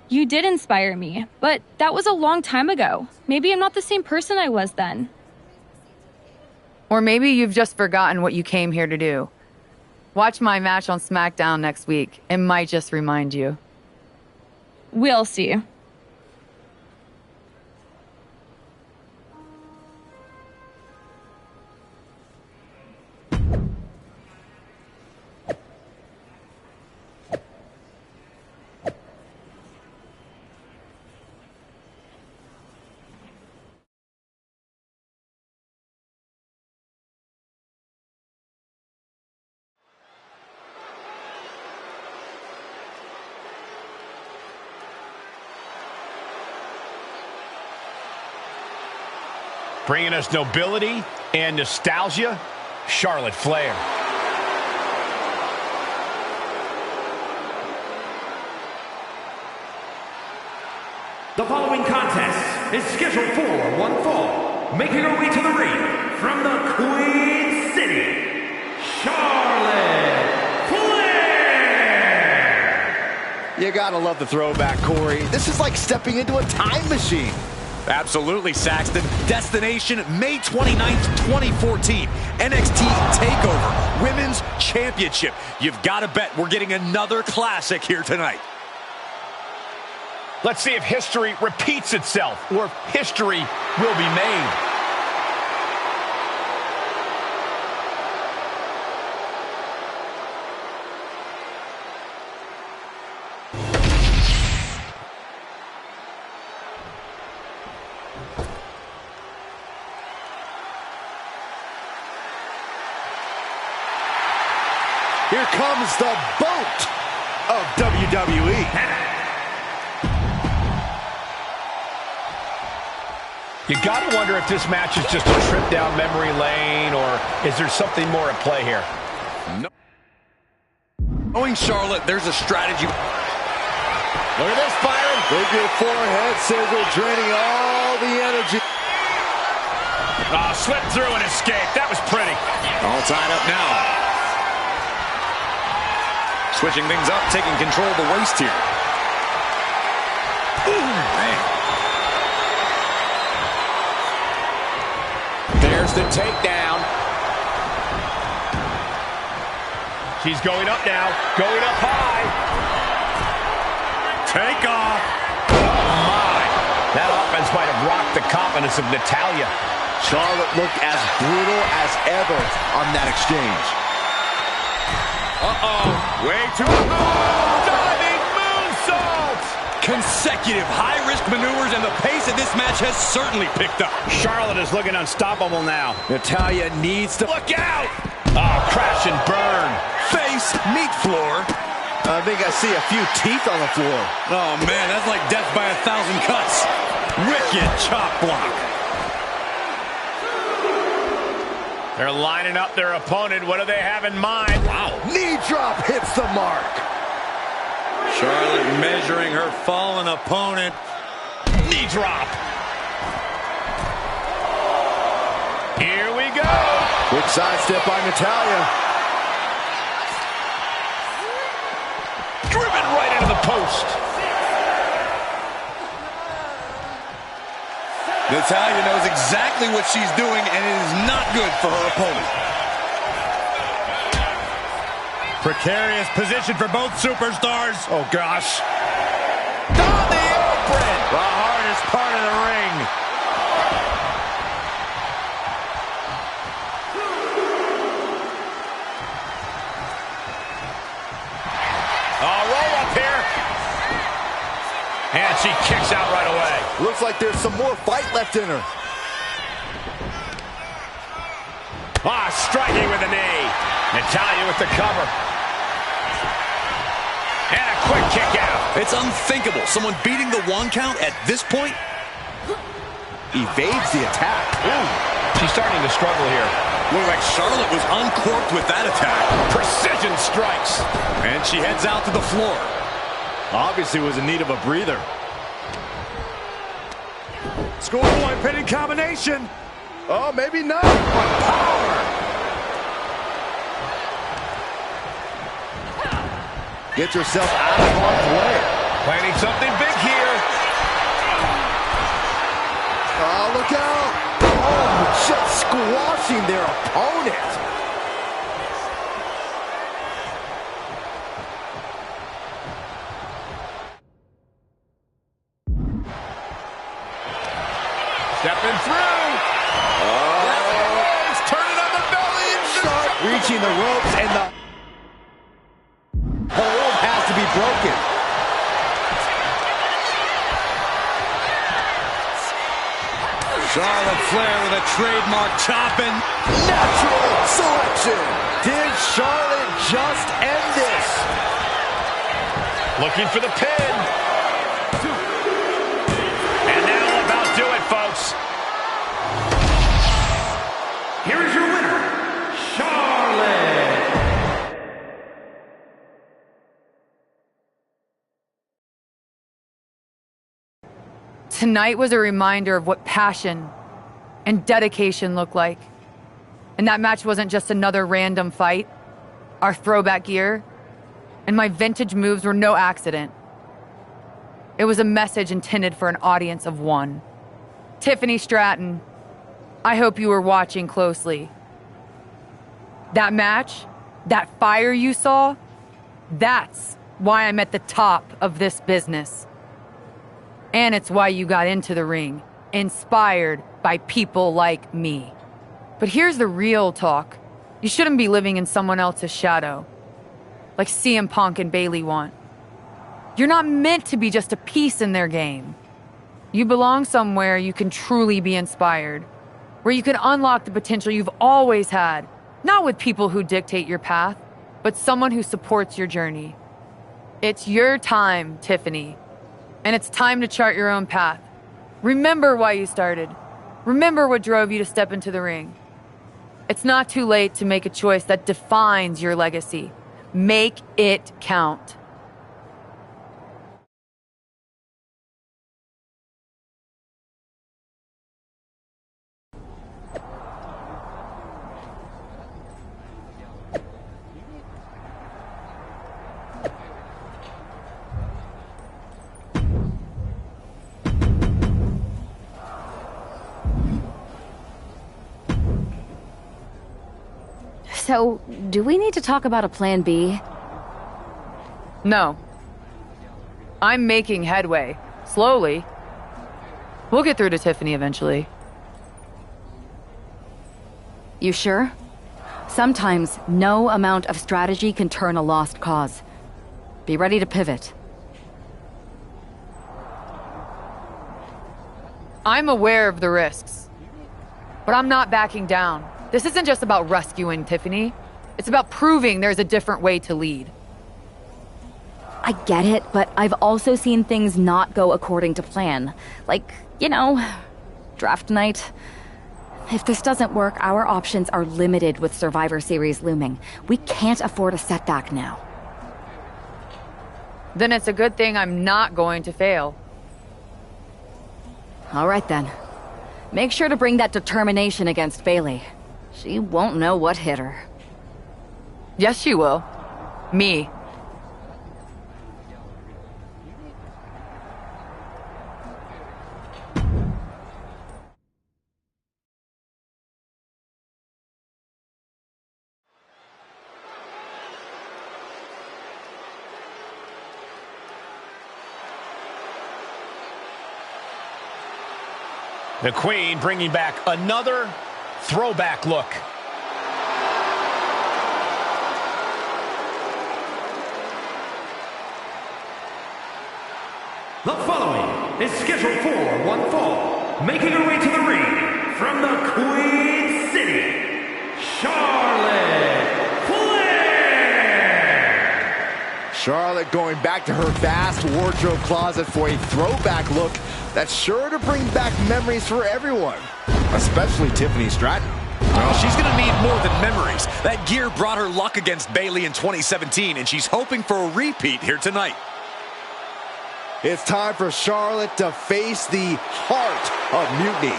You did inspire me, but that was a long time ago. Maybe I'm not the same person I was then. Or maybe you've just forgotten what you came here to do. Watch my match on SmackDown next week. It might just remind you. We'll see. Bringing us nobility and nostalgia, Charlotte Flair. The following contest is scheduled for one fall. Making her way to the ring from the Queen City, Charlotte Flair! You gotta love the throwback, Corey. This is like stepping into a time machine. Absolutely, Saxton. Destination May 29th, 2014. NXT TakeOver Women's Championship. You've got to bet we're getting another classic here tonight. Let's see if history repeats itself or if history will be made. Here comes the boat of WWE. You gotta wonder if this match is just a trip down memory lane, or is there something more at play here? No. Knowing Charlotte, there's a strategy. Look at this, Byron. Big forehead scissor, draining all the energy. Oh, slipped through and escaped. That was pretty. All tied up now. Switching things up, taking control of the waist here. Ooh, man. There's the takedown. She's going up now. Going up high. Take off. Oh, my. That offense might have rocked the confidence of Natalya. Charlotte looked as brutal as ever on that exchange. Uh-oh. Way too... Oh, diving moonsault! Consecutive high-risk maneuvers, and the pace of this match has certainly picked up. Charlotte is looking unstoppable now. Natalya needs to... Look out! Oh, crash and burn. Face, meat floor. I think I see a few teeth on the floor. Oh, man, that's like death by 1,000 cuts. Wicked chop block. They're lining up their opponent. What do they have in mind? Wow. Knee drop hits the mark. Charlotte measuring her fallen opponent. Knee drop. Here we go. Quick sidestep by Natalya. Driven right into the post. Natalya knows exactly what she's doing, and it is not good for her opponent. Precarious position for both superstars. Oh, gosh. On the apron. The hardest part of the ring. Roll up here. And she kicks out right away. Looks like there's some more fight left in her. Striking with a knee. Natalya with the cover. And a quick kick out. It's unthinkable. Someone beating the 1 count at this point. Evades the attack. Ooh, she's starting to struggle here. Looked like Charlotte was uncorked with that attack. Precision strikes. And she heads out to the floor. Obviously was in need of a breather. Scoreboard pinning combination. Oh, maybe not. Power. Get yourself out of harm's way. Planning something big here. Oh, look out. Oh, just squashing their opponent. Stepping through. Oh, turning on the belly. And reaching the ropes, and the hold has to be broken. Charlotte Flair with a trademark chopping. Natural selection. Did Charlotte just end this? Looking for the pin. And that'll about do it, folks. Here is your winner, Charlotte. Tonight was a reminder of what passion and dedication look like. And that match wasn't just another random fight. Our throwback gear and my vintage moves were no accident. It was a message intended for an audience of one. Tiffany Stratton, I hope you were watching closely. That match, that fire you saw, that's why I'm at the top of this business. And it's why you got into the ring, inspired by people like me. But here's the real talk. You shouldn't be living in someone else's shadow, like CM Punk and Bayley want. You're not meant to be just a piece in their game. You belong somewhere you can truly be inspired, where you can unlock the potential you've always had, not with people who dictate your path, but someone who supports your journey. It's your time, Tiffany. And it's time to chart your own path. Remember why you started. Remember what drove you to step into the ring. It's not too late to make a choice that defines your legacy. Make it count. So, do we need to talk about a plan B? No. I'm making headway. Slowly. We'll get through to Tiffany eventually. You sure? Sometimes, no amount of strategy can turn a lost cause. Be ready to pivot. I'm aware of the risks. But I'm not backing down. This isn't just about rescuing Tiffany. It's about proving there's a different way to lead. I get it, but I've also seen things not go according to plan. Like, you know, draft night. If this doesn't work, our options are limited with Survivor Series looming. We can't afford a setback now. Then it's a good thing I'm not going to fail. All right then. Make sure to bring that determination against Bailey. She won't know what hit her. Yes, she will. Me. The Queen bringing back another throwback look. The following is scheduled for one fall, making her way to the ring from the Queen City, Charlotte Flair! Charlotte going back to her vast wardrobe closet for a throwback look that's sure to bring back memories for everyone, especially Tiffany Stratton. Well, she's going to need more than memories. That gear brought her luck against Bailey in 2017, and she's hoping for a repeat here tonight. It's time for Charlotte to face the heart of Mutiny.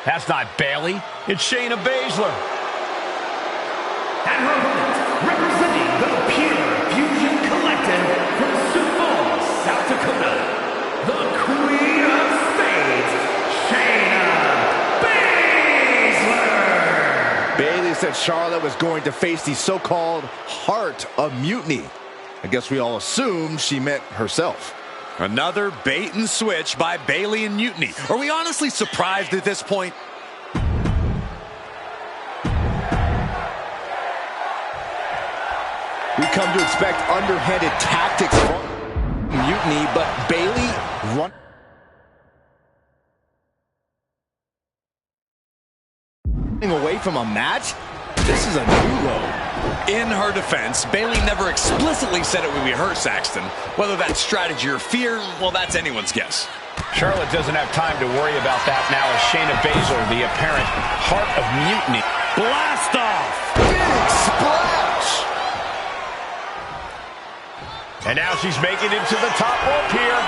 That's not Bailey. It's Shayna Baszler. And her opponent, representing the Pure Fusion Collective from Sioux Falls, South Dakota, the Queen of Spades, Shayna Baszler! Bailey said Charlotte was going to face the so-called heart of Mutiny. I guess we all assumed she meant herself. Another bait and switch by Bailey and Mutiny. Are we honestly surprised at this point? We come to expect underhanded tactics from Mutiny, but Bailey running away from a match? This is a new low. In her defense, Bailey never explicitly said it would be her, Saxton. Whether that's strategy or fear, well, that's anyone's guess. Charlotte doesn't have time to worry about that now as Shayna Baszler, the apparent heart of Mutiny. Blast off! Big splash! And now she's making it to the top rope here.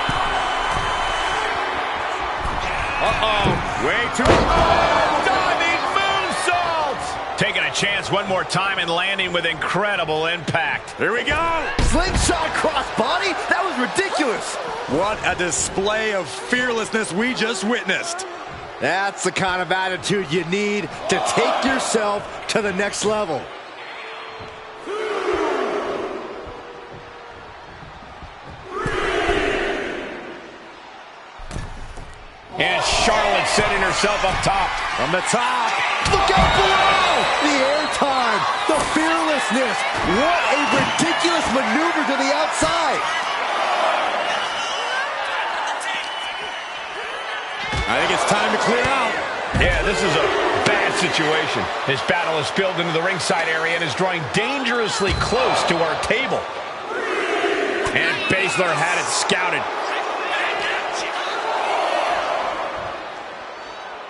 Uh-oh. Way too... Oh, diving moonsault! Taking a chance one more time and landing with incredible impact. Here we go! Slingshot crossbody? That was ridiculous! What a display of fearlessness we just witnessed. That's the kind of attitude you need to take yourself to the next level. And Charlotte setting herself up top. From the top. Look out below! The airtime, the fearlessness. What a ridiculous maneuver to the outside. I think it's time to clear out. Yeah, this is a bad situation. This battle has spilled into the ringside area and is drawing dangerously close to our table. And Baszler had it scouted.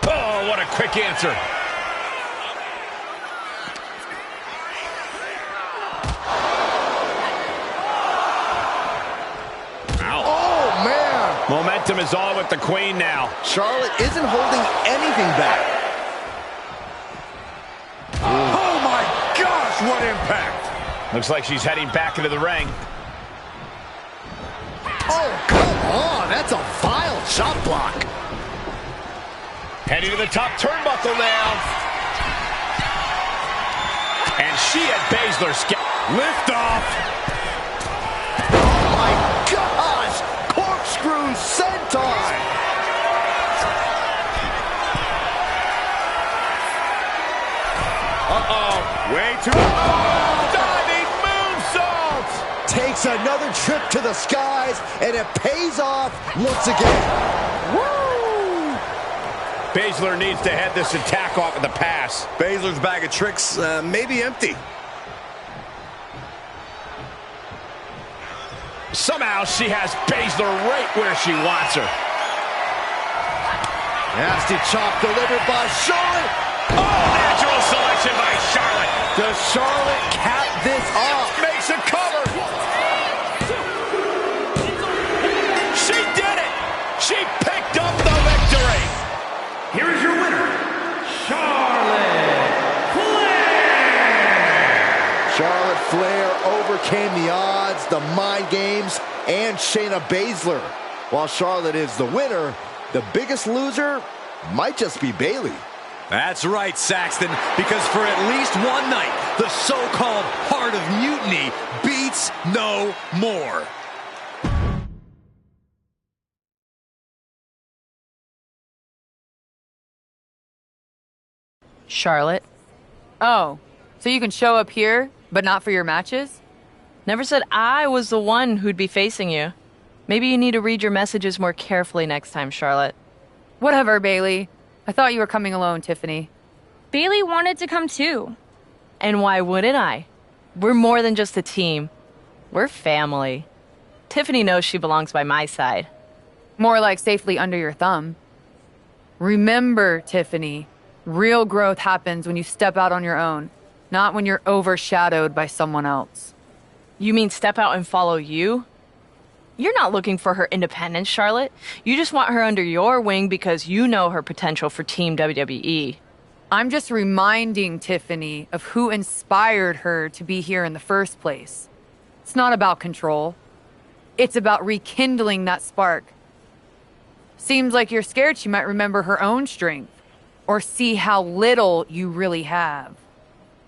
Oh, what a quick answer. Man. Momentum is all with the Queen now. Charlotte isn't holding anything back. what impact. Looks like she's heading back into the ring. Oh, come on. That's a vile chop block. Heading to the top turnbuckle now. And she had Baszler lift off. Oh, my gosh. Corkscrew senton. Uh-oh. Way too... Oh, diving moonsault. Takes another trip to the skies, and it pays off once again. Woo! Baszler needs to head this attack off at the pass. Baszler's bag of tricks may be empty. Somehow she has Baszler right where she wants her. Nasty chop delivered by Charlotte. Oh, natural selection by Charlotte. Does Charlotte cap this off? Makes a cover. She did it. She picked up the victory. Here is your winner, Charlotte Flair. Charlotte Flair overcame the odds, the mind games, and Shayna Baszler. While Charlotte is the winner, the biggest loser might just be Bayley. That's right, Saxton, because for at least one night, the so-called Heart of Mutiny beats no more. Charlotte? Oh, so you can show up here, but not for your matches? Never said I was the one who'd be facing you. Maybe you need to read your messages more carefully next time, Charlotte. Whatever, Bayley. I thought you were coming alone, Tiffany. Bayley wanted to come too. And why wouldn't I? We're more than just a team. We're family. Tiffany knows she belongs by my side. More like safely under your thumb. Remember, Tiffany, real growth happens when you step out on your own, not when you're overshadowed by someone else. You mean step out and follow you? You're not looking for her independence, Charlotte. You just want her under your wing because you know her potential for Team WWE. I'm just reminding Tiffany of who inspired her to be here in the first place. It's not about control. It's about rekindling that spark. Seems like you're scared she might remember her own strength or see how little you really have.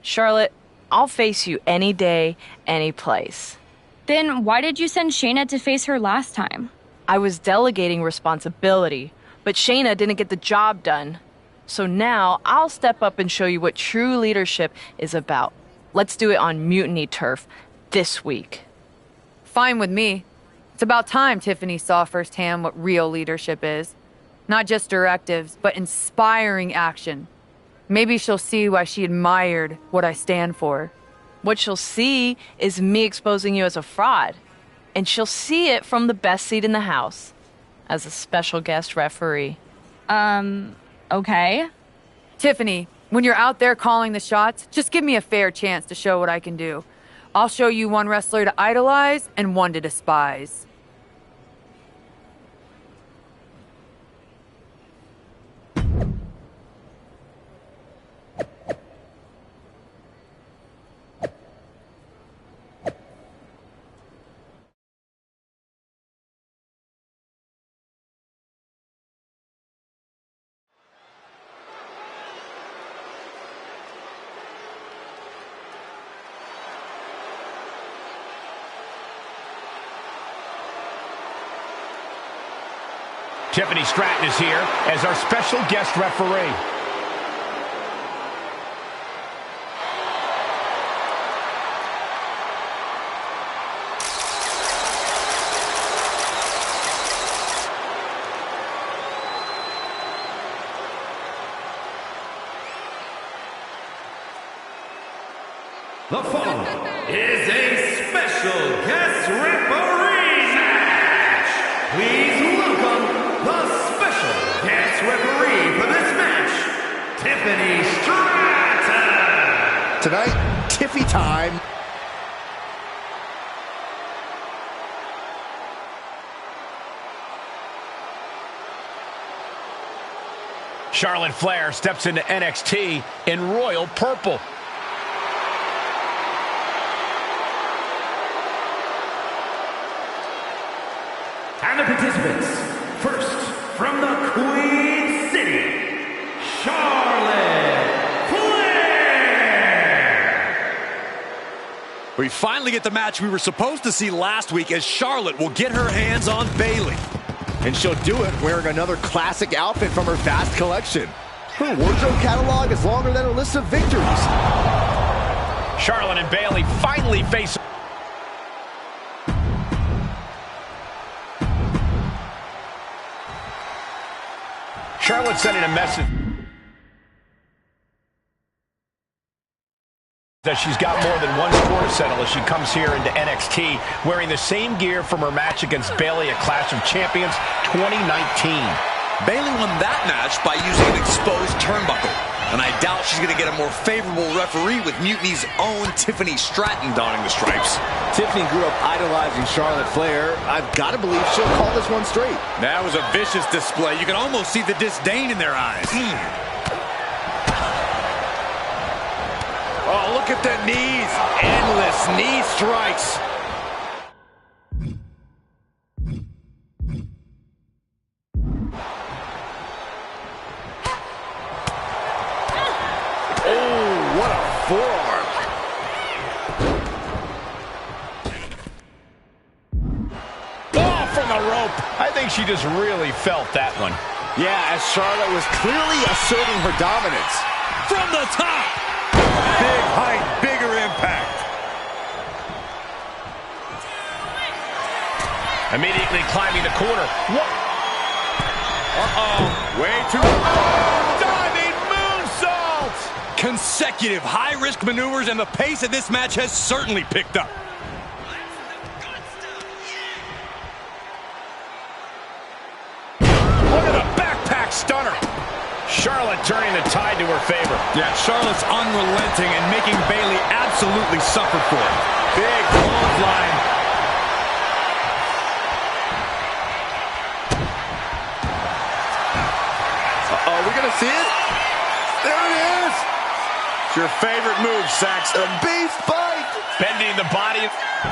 Charlotte, I'll face you any day, any place. Then why did you send Shayna to face her last time? I was delegating responsibility, but Shayna didn't get the job done. So now I'll step up and show you what true leadership is about. Let's do it on Mutiny turf this week. Fine with me. It's about time Tiffany saw firsthand what real leadership is. Not just directives, but inspiring action. Maybe she'll see why she admired what I stand for. What she'll see is me exposing you as a fraud. And she'll see it from the best seat in the house, as a special guest referee. Okay. Tiffany, when you're out there calling the shots, just give me a fair chance to show what I can do. I'll show you one wrestler to idolize and one to despise. Tiffany Stratton is here as our special guest referee. The following is a special guest referee match. Please welcome the special guest referee for this match, Tiffany Stratton. Tonight, Tiffy time. Charlotte Flair steps into NXT in royal purple. We finally get the match we were supposed to see last week as Charlotte will get her hands on Bayley. And she'll do it wearing another classic outfit from her vast collection. Her wardrobe catalog is longer than her list of victories. Charlotte and Bayley finally face... Charlotte sending a message that she's got more than one score to settle as she comes here into NXT wearing the same gear from her match against Bayley at Clash of Champions 2019. Bayley won that match by using an exposed turnbuckle, and I doubt she's going to get a more favorable referee with Mutiny's own Tiffany Stratton donning the stripes. Tiffany grew up idolizing Charlotte Flair. I've got to believe she'll call this one straight. That was a vicious display. You can almost see the disdain in their eyes. Oh, look at the knees. Endless knee strikes. Oh, what a forearm. Oh, from the rope. I think she just really felt that one. Yeah, as Charlotte was clearly asserting her dominance. From the top. Big height, bigger impact. Immediately climbing the corner. What? Uh-oh. Way too... Diving moonsault! Consecutive high-risk maneuvers, and the pace of this match has certainly picked up. Look at the backpack stunner. Charlotte turning the tide to her favor. Yeah, Charlotte's unrelenting and making Bayley absolutely suffer for it. Big clothesline. Uh-oh, we're going to see it? There it is. It's your favorite move, Saxton. The beast bite. Bending the body.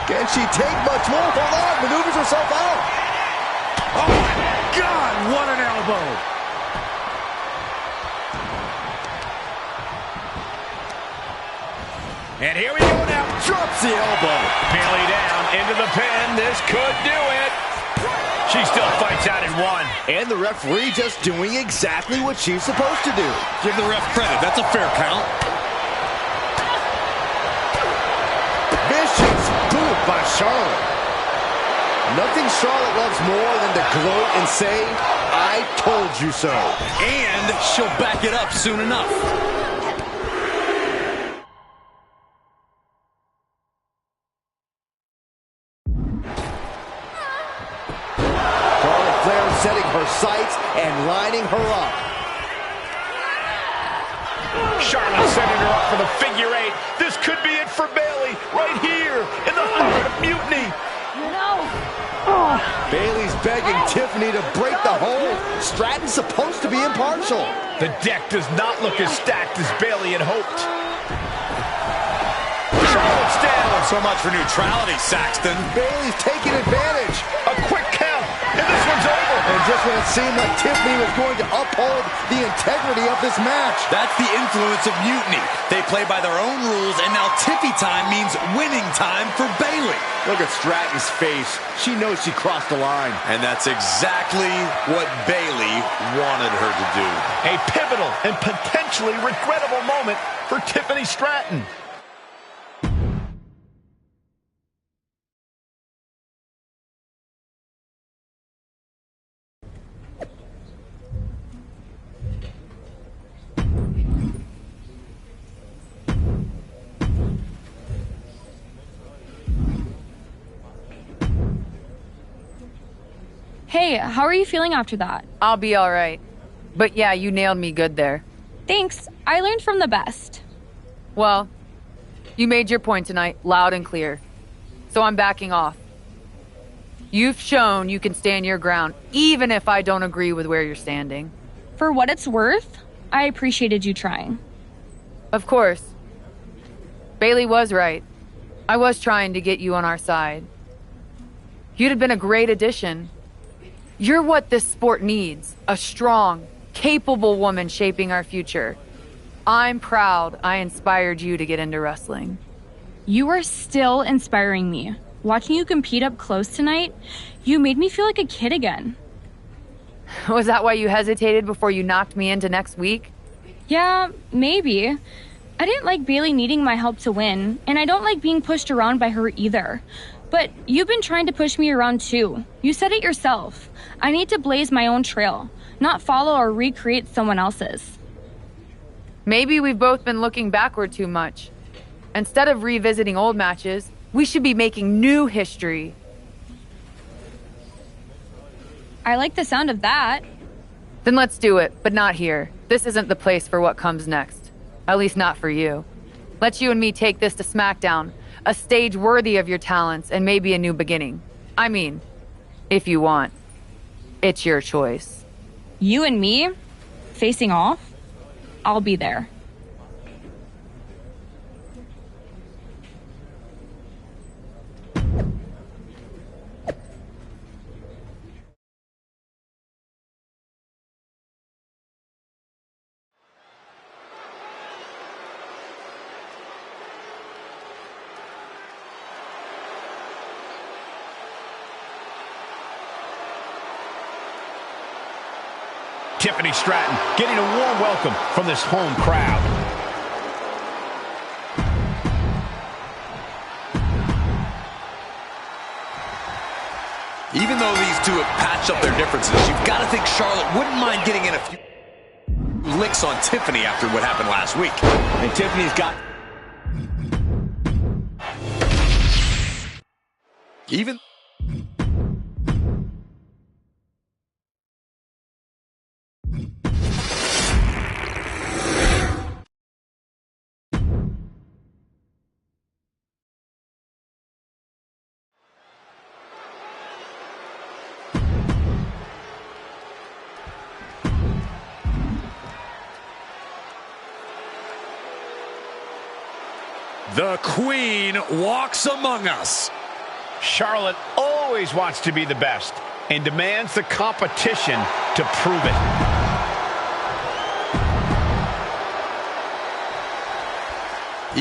Can she take much more? Hold on, maneuvers herself out. Oh, my God, what an elbow. And here we go now. Drops the elbow. Bayley down into the pin. This could do it. She still fights out in one. And the referee just doing exactly what she's supposed to do. Give the ref credit. That's a fair count. Vicious boot by Charlotte. Nothing Charlotte loves more than to gloat and say, I told you so. And she'll back it up soon enough. Setting her sights and lining her up. Charlotte setting her up for the figure eight. This could be it for Bayley right here in the heart of Mutiny. No. Bayley's begging Tiffany to break the hold. Stratton's supposed to be impartial. The deck does not look as stacked as Bayley had hoped. Charlotte's down. So much for neutrality, Saxton. Bayley's taking advantage. A quick count, and this one's over. And just when it seemed like Tiffany was going to uphold the integrity of this match. That's the influence of Mutiny. They play by their own rules, and now Tiffy time means winning time for Bayley. Look at Stratton's face. She knows she crossed the line. And that's exactly what Bayley wanted her to do. A pivotal and potentially regrettable moment for Tiffany Stratton. Hey, how are you feeling after that? I'll be all right. But yeah, you nailed me good there. Thanks. I learned from the best. Well, you made your point tonight, loud and clear. So I'm backing off. You've shown you can stand your ground, even if I don't agree with where you're standing. For what it's worth, I appreciated you trying. Of course. Bayley was right. I was trying to get you on our side. You'd have been a great addition. You're what this sport needs. A strong, capable woman shaping our future. I'm proud I inspired you to get into wrestling. You are still inspiring me. Watching you compete up close tonight, you made me feel like a kid again. Was that why you hesitated before you knocked me into next week? Yeah, maybe. I didn't like Bailey needing my help to win, and I don't like being pushed around by her either. But you've been trying to push me around too. You said it yourself. I need to blaze my own trail, not follow or recreate someone else's. Maybe we've both been looking backward too much. Instead of revisiting old matches, we should be making new history. I like the sound of that. Then let's do it, but not here. This isn't the place for what comes next. At least not for you. Let you and me take this to SmackDown. A stage worthy of your talents and maybe a new beginning. I mean, if you want. It's your choice. You and me? Facing off? I'll be there. Tiffany Stratton getting a warm welcome from this home crowd. Even though these two have patched up their differences, you've got to think Charlotte wouldn't mind getting in a few licks on Tiffany after what happened last week. And Tiffany's got... Even... The Queen walks among us. Charlotte always wants to be the best and demands the competition to prove it.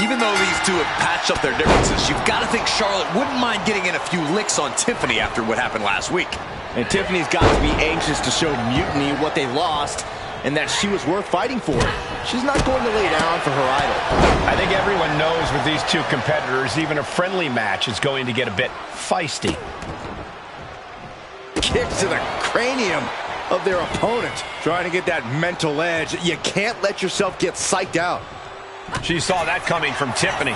Even though these two have patched up their differences, you've got to think Charlotte wouldn't mind getting in a few licks on Tiffany after what happened last week. And Tiffany's got to be anxious to show Mutiny what they lost and that she was worth fighting for. She's not going to lay down for her idol. I think everyone knows with these two competitors, even a friendly match is going to get a bit feisty. Kick to the cranium of their opponent, trying to get that mental edge. You can't let yourself get psyched out. She saw that coming from Tiffany.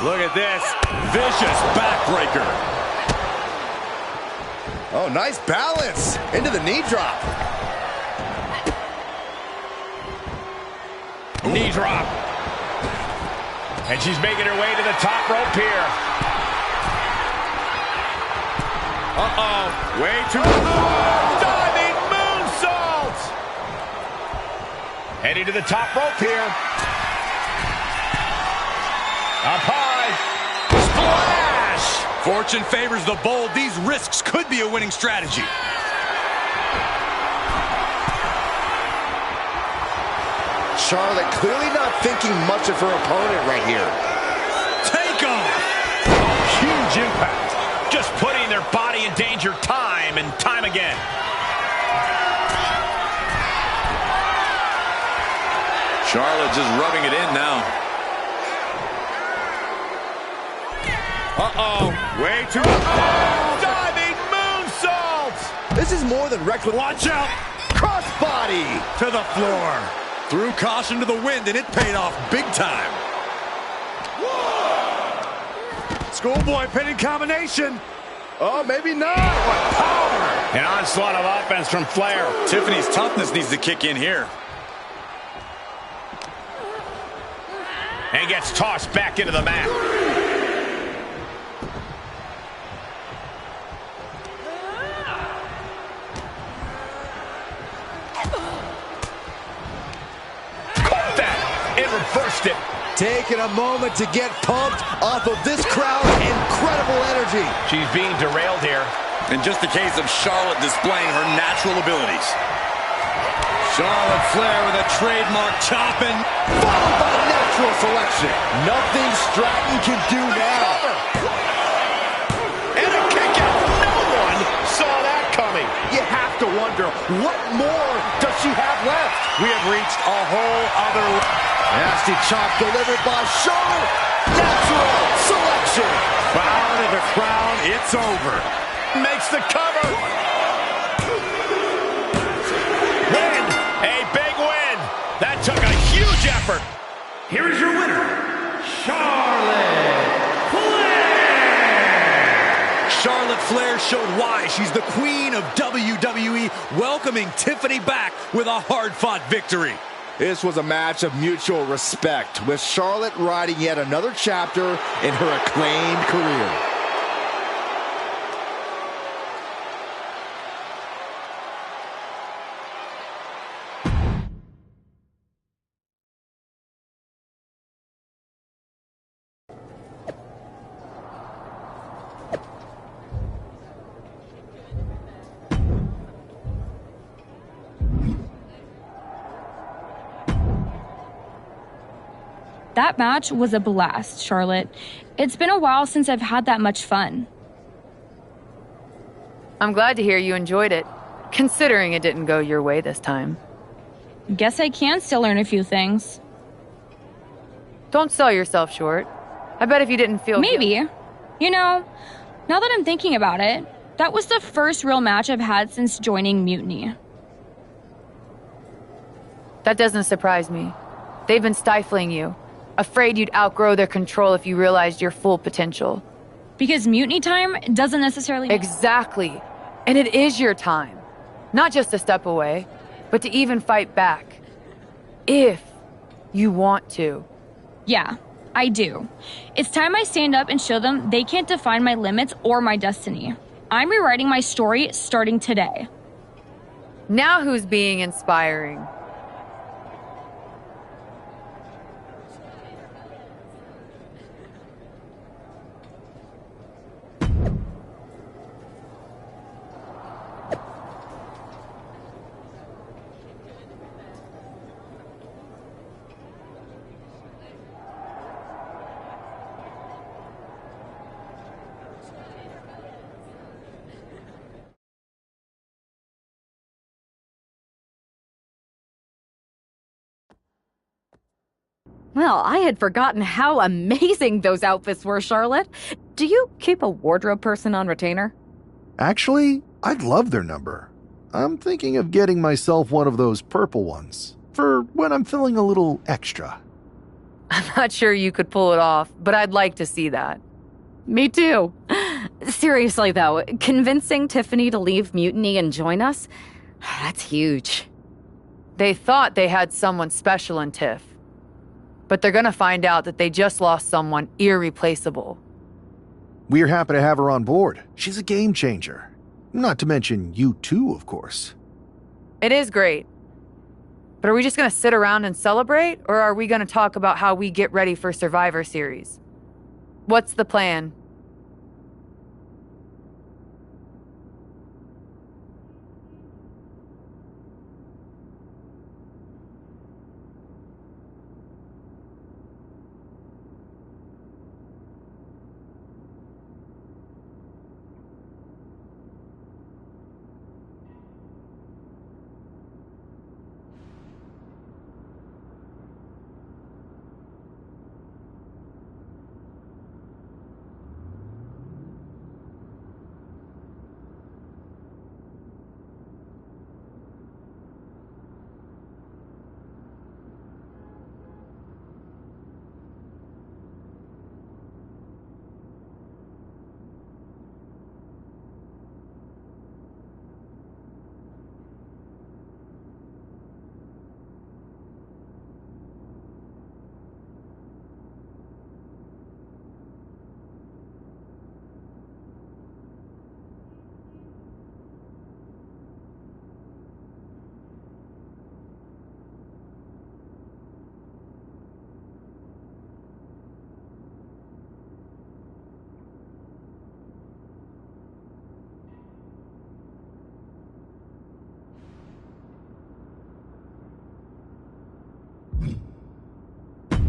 Look at this. Vicious backbreaker. Oh, nice balance into the knee drop. Knee drop. And she's making her way to the top rope here. Uh-oh. Way too... Diving moonsault. Heading to the top rope here. Up high. Splash. Fortune favors the bold. These risks could be a winning strategy. Charlotte clearly not thinking much of her opponent right here. Take off! Oh, huge impact. Just putting their body in danger time and time again. Charlotte just rubbing it in now. Uh-oh. Way too... Diving moonsault! This is more than reckless. Watch out! Crossbody To the floor. Threw caution to the wind, and it paid off big time. Schoolboy pinning combination. Oh, maybe not. What power! An onslaught of offense from Flair. Tiffany's toughness needs to kick in here. And gets tossed back into the mat. Caught that and reversed it. Taking a moment to get pumped off of this crowd's incredible energy. She's being derailed here. In just a case of Charlotte displaying her natural abilities. Charlotte Flair with a trademark chopping. Followed by natural selection. Nothing Stratton can do now. And a kick out. No one saw that coming. You have to wonder, what more does she have left? We have reached a whole other... Nasty chop delivered by Charlotte. Natural selection. Crown to the crown. It's over. Makes the cover. Win. A big win. That took a huge effort. Here is your winner, Charlotte Flair! Charlotte Flair showed why she's the queen of WWE, welcoming Tiffany back with a hard-fought victory. This was a match of mutual respect, with Charlotte writing yet another chapter in her acclaimed career. That match was a blast, Charlotte. It's been a while since I've had that much fun. I'm glad to hear you enjoyed it, considering it didn't go your way this time. Guess I can still learn a few things. Don't sell yourself short. I bet if you didn't feel Maybe. You know, now that I'm thinking about it, that was the first real match I've had since joining Mutiny. That doesn't surprise me. They've been stifling you, afraid you'd outgrow their control if you realized your full potential. Because Mutiny time doesn't necessarily... Exactly. And it is your time. Not just a step away, but to even fight back. If you want to. Yeah, I do. It's time I stand up and show them they can't define my limits or my destiny. I'm rewriting my story starting today. Now who's being inspiring? Well, I had forgotten how amazing those outfits were, Charlotte. Do you keep a wardrobe person on retainer? Actually, I'd love their number. I'm thinking of getting myself one of those purple ones for when I'm feeling a little extra. I'm not sure you could pull it off, but I'd like to see that. Me too. Seriously, though, convincing Tiffany to leave Mutiny and join us? That's huge. They thought they had someone special in Tiff. But they're gonna find out that they just lost someone irreplaceable. We're happy to have her on board. She's a game changer. Not to mention you too, of course. It is great. But are we just gonna sit around and celebrate, or are we gonna talk about how we get ready for Survivor Series? What's the plan?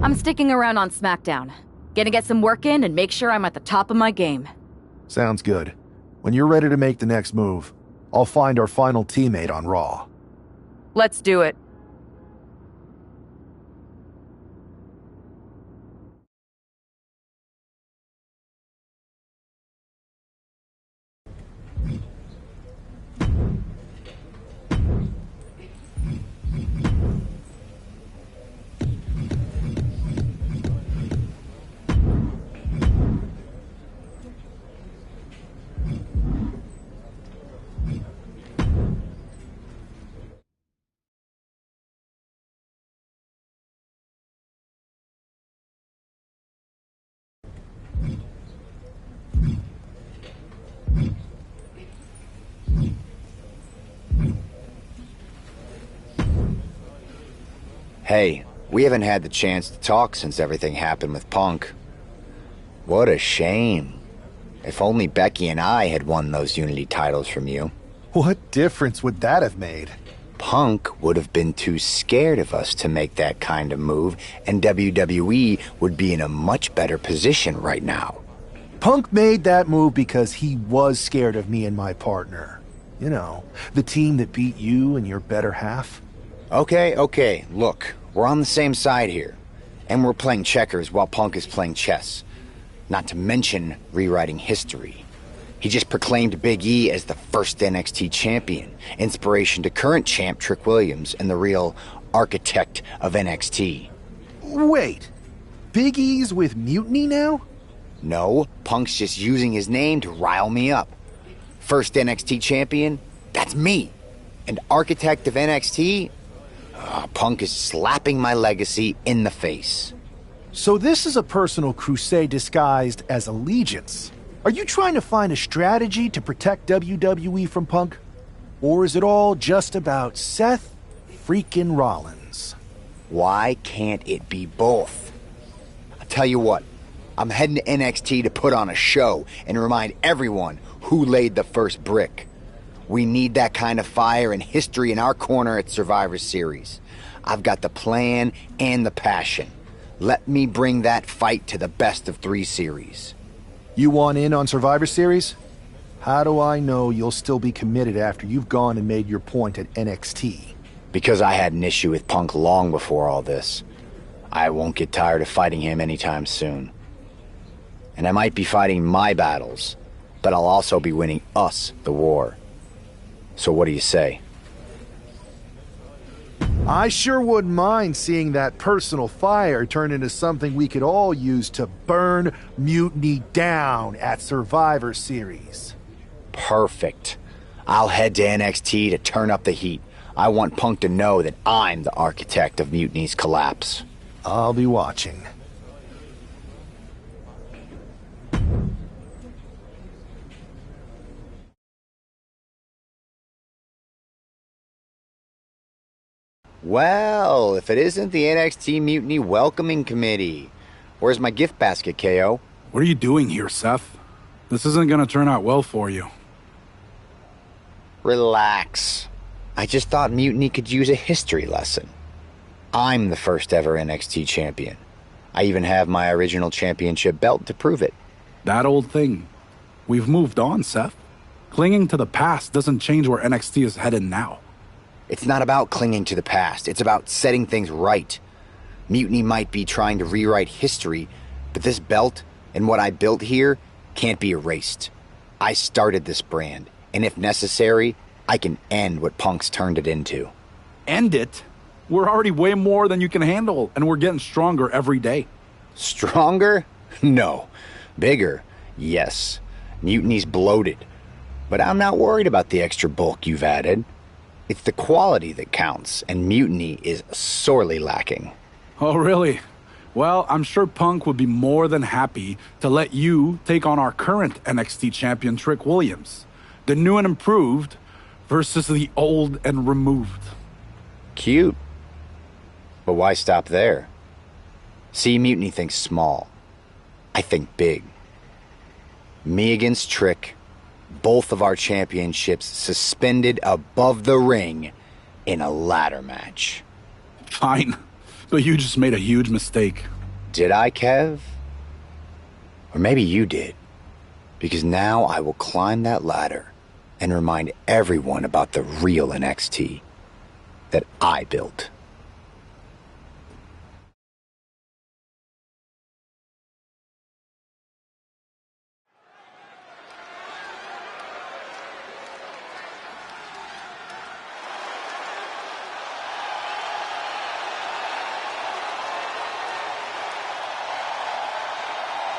I'm sticking around on SmackDown. Gonna get some work in and make sure I'm at the top of my game. Sounds good. When you're ready to make the next move, I'll find our final teammate on Raw. Let's do it. Hey, we haven't had the chance to talk since everything happened with Punk. What a shame. If only Becky and I had won those Unity titles from you. What difference would that have made? Punk would have been too scared of us to make that kind of move, and WWE would be in a much better position right now. Punk made that move because he was scared of me and my partner. You know, the team that beat you and your better half. Okay, look, we're on the same side here. And we're playing checkers while Punk is playing chess. Not to mention rewriting history. He just proclaimed Big E as the first NXT champion, inspiration to current champ Trick Williams and the real architect of NXT. Wait, Big E's with Mutiny now? No, Punk's just using his name to rile me up. First NXT champion? That's me. And architect of NXT? Punk is slapping my legacy in the face. So this is a personal crusade disguised as allegiance. Are you trying to find a strategy to protect WWE from Punk? Or is it all just about Seth freaking Rollins? Why can't it be both? I'll tell you what, I'm heading to NXT to put on a show and remind everyone who laid the first brick. We need that kind of fire and history in our corner at Survivor Series. I've got the plan and the passion. Let me bring that fight to the best of 3 series. You want in on Survivor Series? How do I know you'll still be committed after you've gone and made your point at NXT? Because I had an issue with Punk long before all this. I won't get tired of fighting him anytime soon. And I might be fighting my battles, but I'll also be winning us the war. So what do you say? I sure wouldn't mind seeing that personal fire turn into something we could all use to burn Mutiny down at Survivor Series. Perfect. I'll head to NXT to turn up the heat. I want Punk to know that I'm the architect of Mutiny's collapse. I'll be watching. Well, if it isn't the NXT Mutiny Welcoming Committee. Where's my gift basket, KO? What are you doing here, Seth? This isn't gonna turn out well for you. Relax. I just thought Mutiny could use a history lesson. I'm the first ever NXT champion. I even have my original championship belt to prove it. That old thing. We've moved on, Seth. Clinging to the past doesn't change where NXT is headed now. It's not about clinging to the past. It's about setting things right. Mutiny might be trying to rewrite history, but this belt and what I built here can't be erased. I started this brand, and if necessary, I can end what Punk's turned it into. End it? We're already way more than you can handle, and we're getting stronger every day. Stronger? No. Bigger? Yes. Mutiny's bloated. But I'm not worried about the extra bulk you've added. It's the quality that counts, and Mutiny is sorely lacking. Oh, really? Well, I'm sure Punk would be more than happy to let you take on our current NXT champion, Trick Williams. The new and improved versus the old and removed. Cute. But why stop there? See, Mutiny thinks small. I think big. Me against Trick. Both of our championships suspended above the ring in a ladder match. Fine, but you just made a huge mistake. Did I, Kev? Or maybe you did. Because now I will climb that ladder and remind everyone about the real NXT that I built.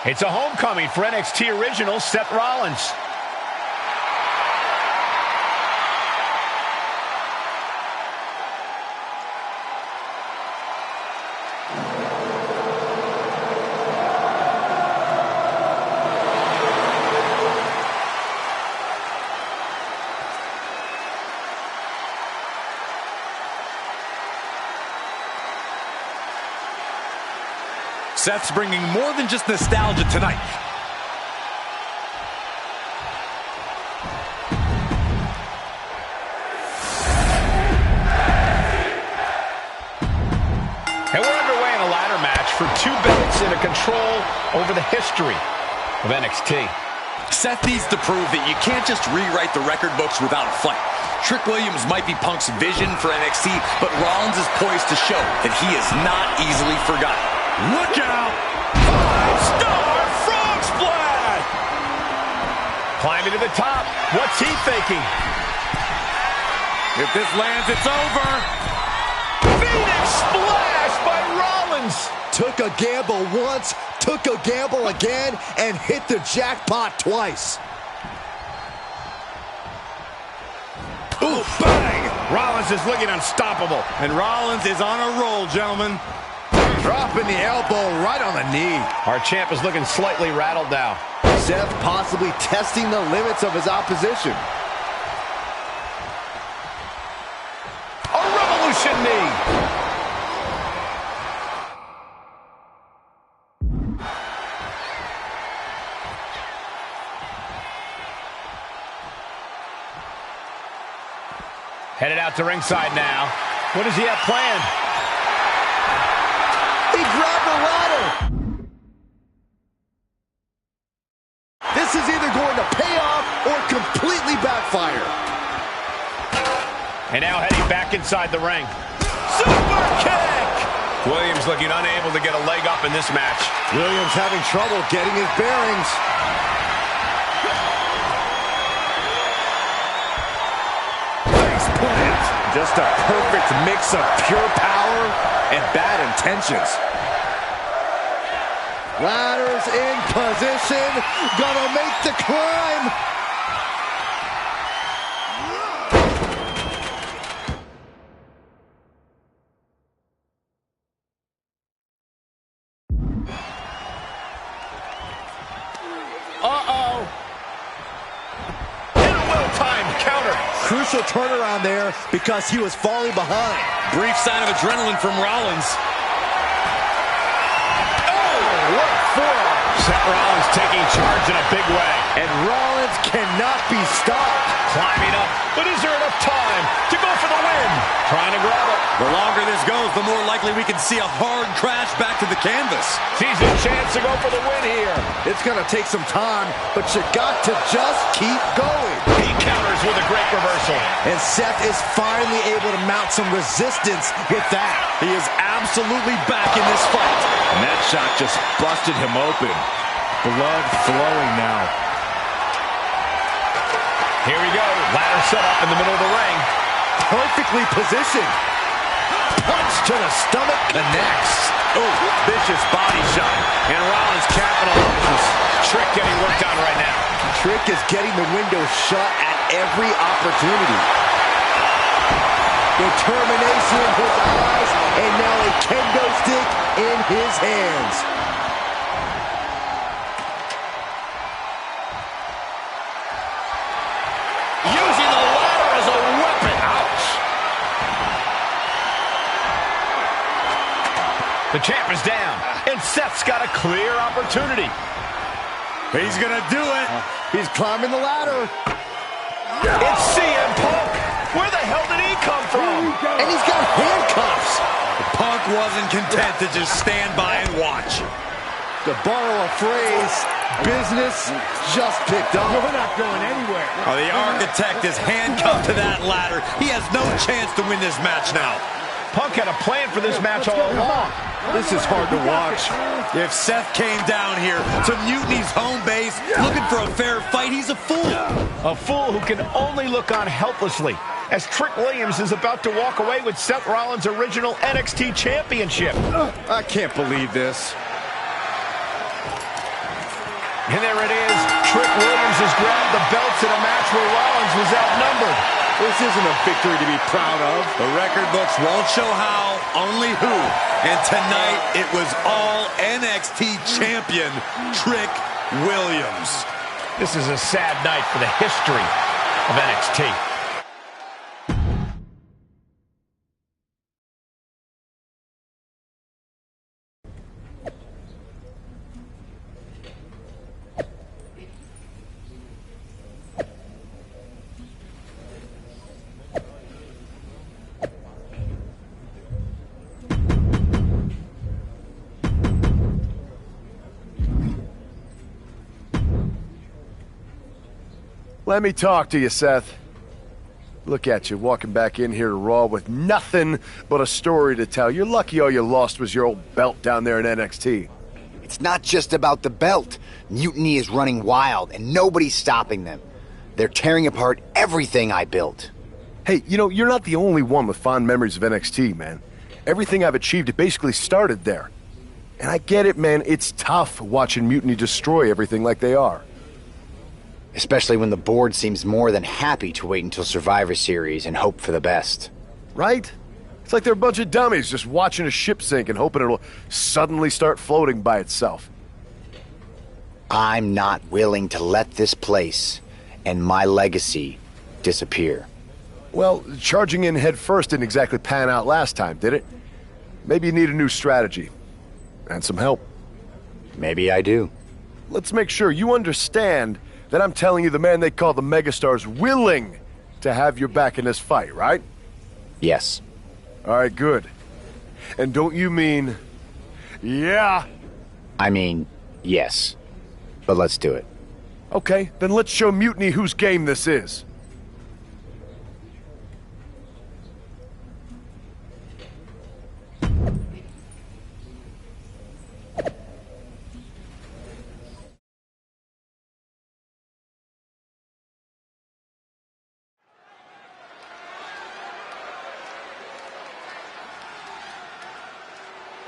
It's a homecoming for NXT original Seth Rollins. Seth's bringing more than just nostalgia tonight. And we're underway in a ladder match for 2 belts and a control over the history of NXT. Seth needs to prove that you can't just rewrite the record books without a fight. Trick Williams might be Punk's vision for NXT, but Rollins is poised to show that he is not easily forgotten. Look out! 5-star frog splash! Climbing to the top. What's he thinking? If this lands, it's over. Phoenix splash by Rollins. Took a gamble once, took a gamble again, and hit the jackpot twice. Ooh, bang! Rollins is looking unstoppable. And Rollins is on a roll, gentlemen. Dropping the elbow right on the knee. Our champ is looking slightly rattled now. Seth possibly testing the limits of his opposition. A revolution knee. Headed out to ringside now. What does he have planned? He grabbed the ladder. This is either going to pay off or completely backfire. And now heading back inside the ring. Super kick! Williams looking unable to get a leg up in this match. Williams having trouble getting his bearings. Face plant. Just a perfect mix of pure power and bad intentions. Ladders in position. Gonna make the climb. Uh-oh. And a well-timed counter. Crucial turnaround there because he was falling behind. Brief sign of adrenaline from Rollins. What a forearm. Seth Rollins taking charge in a big way. And Rollins cannot be stopped. Climbing up, but is there enough time to go for the win? Trying to grab it. The longer this goes, the more likely we can see a hard crash back to the canvas. Sees a chance to go for the win here. It's going to take some time, but you got to just keep going. He counters with a great reversal. And Seth is finally able to mount some resistance with that. He is absolutely back in this fight. And that shot just busted him open. Blood flowing now. Here we go. Ladder set up in the middle of the ring. Perfectly positioned. Punch to the stomach connects. Oh, vicious body shot. And Rollins capitalizes. Trick getting worked on right now. Trick is getting the window shut at every opportunity. Determination in his eyes, and now a kendo stick in his hands. Using the ladder as a weapon. Ouch. The champ is down, and Seth's got a clear opportunity. He's gonna do it. He's climbing the ladder. It's CM Punk. Where the hell did he come from? And he's got handcuffs. Punk wasn't content to just stand by and watch. To borrow a phrase, business just picked up. We're not going anywhere. Oh, the architect is handcuffed to that ladder. He has no chance to win this match now. Punk had a plan for this match all along. This is hard to watch. If Seth came down here to Mutiny's home base looking for a fair fight, he's a fool. A fool who can only look on helplessly as Trick Williams is about to walk away with Seth Rollins' original NXT Championship. I can't believe this. And there it is. Trick Williams has grabbed the belts in a match where Rollins was outnumbered. This isn't a victory to be proud of. The record books won't show how, only who. And tonight, it was all NXT champion Trick Williams. This is a sad night for the history of NXT. Let me talk to you, Seth. Look at you, walking back in here to Raw with nothing but a story to tell. You're lucky all you lost was your old belt down there in NXT. It's not just about the belt. Mutiny is running wild, and nobody's stopping them. They're tearing apart everything I built. Hey, you know, you're not the only one with fond memories of NXT, man. Everything I've achieved, it basically started there. And I get it, man. It's tough watching Mutiny destroy everything like they are. Especially when the board seems more than happy to wait until Survivor Series and hope for the best. Right? It's like they're a bunch of dummies just watching a ship sink and hoping it'll suddenly start floating by itself. I'm not willing to let this place and my legacy disappear. Well, charging in head first didn't exactly pan out last time, did it? Maybe you need a new strategy. And some help. Maybe I do. Let's make sure you understand that I'm telling you the man they call the Megastar's willing to have your back in this fight, right? Yes. All right, good. And don't you mean, yeah? I mean, yes. But let's do it. Okay, then let's show Mutiny whose game this is.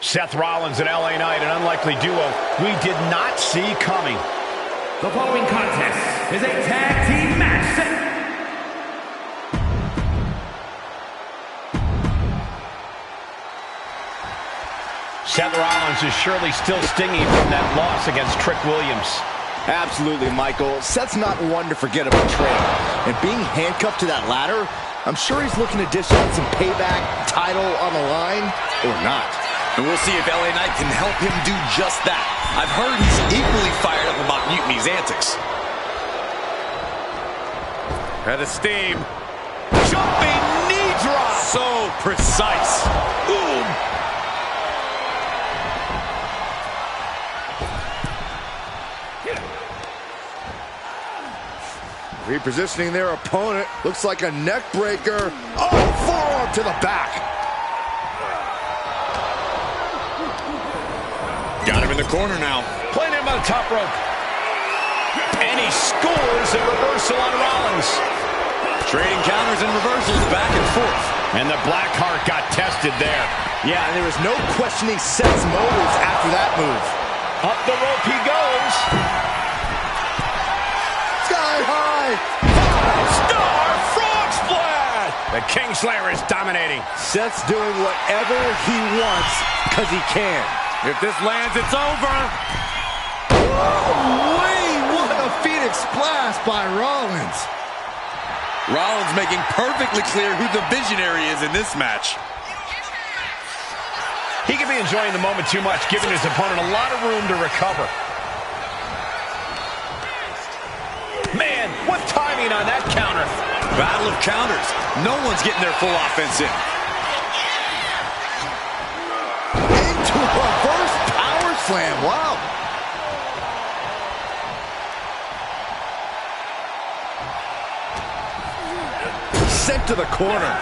Seth Rollins and LA Knight, an unlikely duo we did not see coming. The following contest is a tag team match set. Seth Rollins is surely still stinging from that loss against Trick Williams. Absolutely, Michael. Seth's not one to forget a betrayal. And being handcuffed to that ladder, I'm sure he's looking to dish out some payback, title on the line, or not. And we'll see if LA Knight can help him do just that. I've heard he's equally fired up about Mutiny's antics. Head of steam. Jumping knee drop. So precise. Boom. Repositioning their opponent. Looks like a neck breaker. Oh, forearm to the back. Got him in the corner now. Playing him on the top rope. And he scores a reversal on Rollins. Trading counters and reversals back and forth. And the Blackheart got tested there. Yeah, and there was no questioning Seth's motives after that move. Up the rope he goes. Sky high. Star frog splash. The Kingslayer is dominating. Seth's doing whatever he wants because he can. If this lands, it's over. Oh, wait, what a Phoenix splash by Rollins. Rollins making perfectly clear who the visionary is in this match. He could be enjoying the moment too much, giving his opponent a lot of room to recover. Man, what timing on that counter. Battle of counters. No one's getting their full offense in. sent to the corner.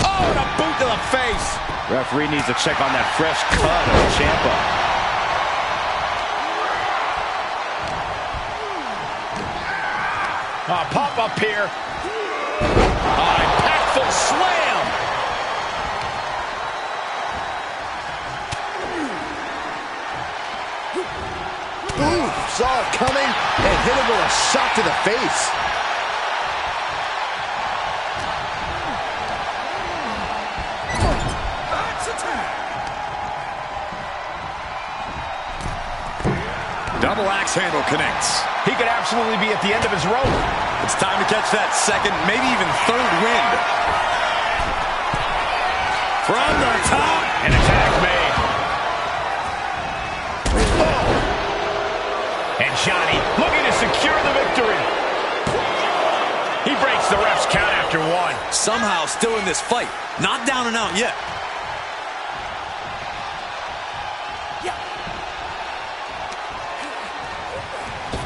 Oh, and a boot to the face. Referee needs to check on that fresh cut of Ciampa. Pop up here. Impactful slam. Ooh, saw it coming and hit him with a shot to the face. Double axe handle connects. He could absolutely be at the end of his rope. It's time to catch that second, maybe even third wind. From the top. An attack made. Oh. And Johnny looking to secure the victory. He breaks the ref's count after one. Somehow still in this fight. Not down and out yet.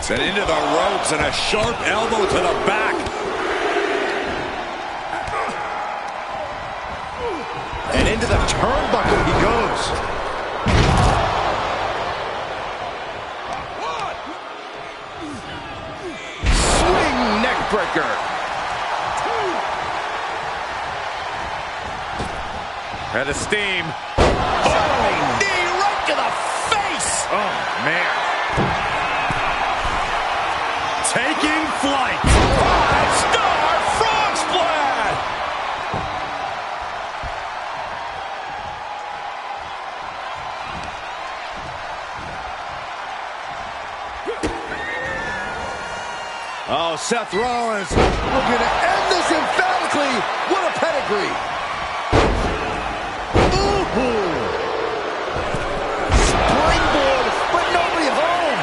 Set into the ropes and a sharp elbow to the back. And into the turnbuckle he goes. Swing neck breaker. At a steam. Oh, knee right to the face. Oh, man. Taking flight. 5-star frog splash. Oh, Seth Rollins looking to end this emphatically. What a pedigree. Ooh. Springboard, but nobody home.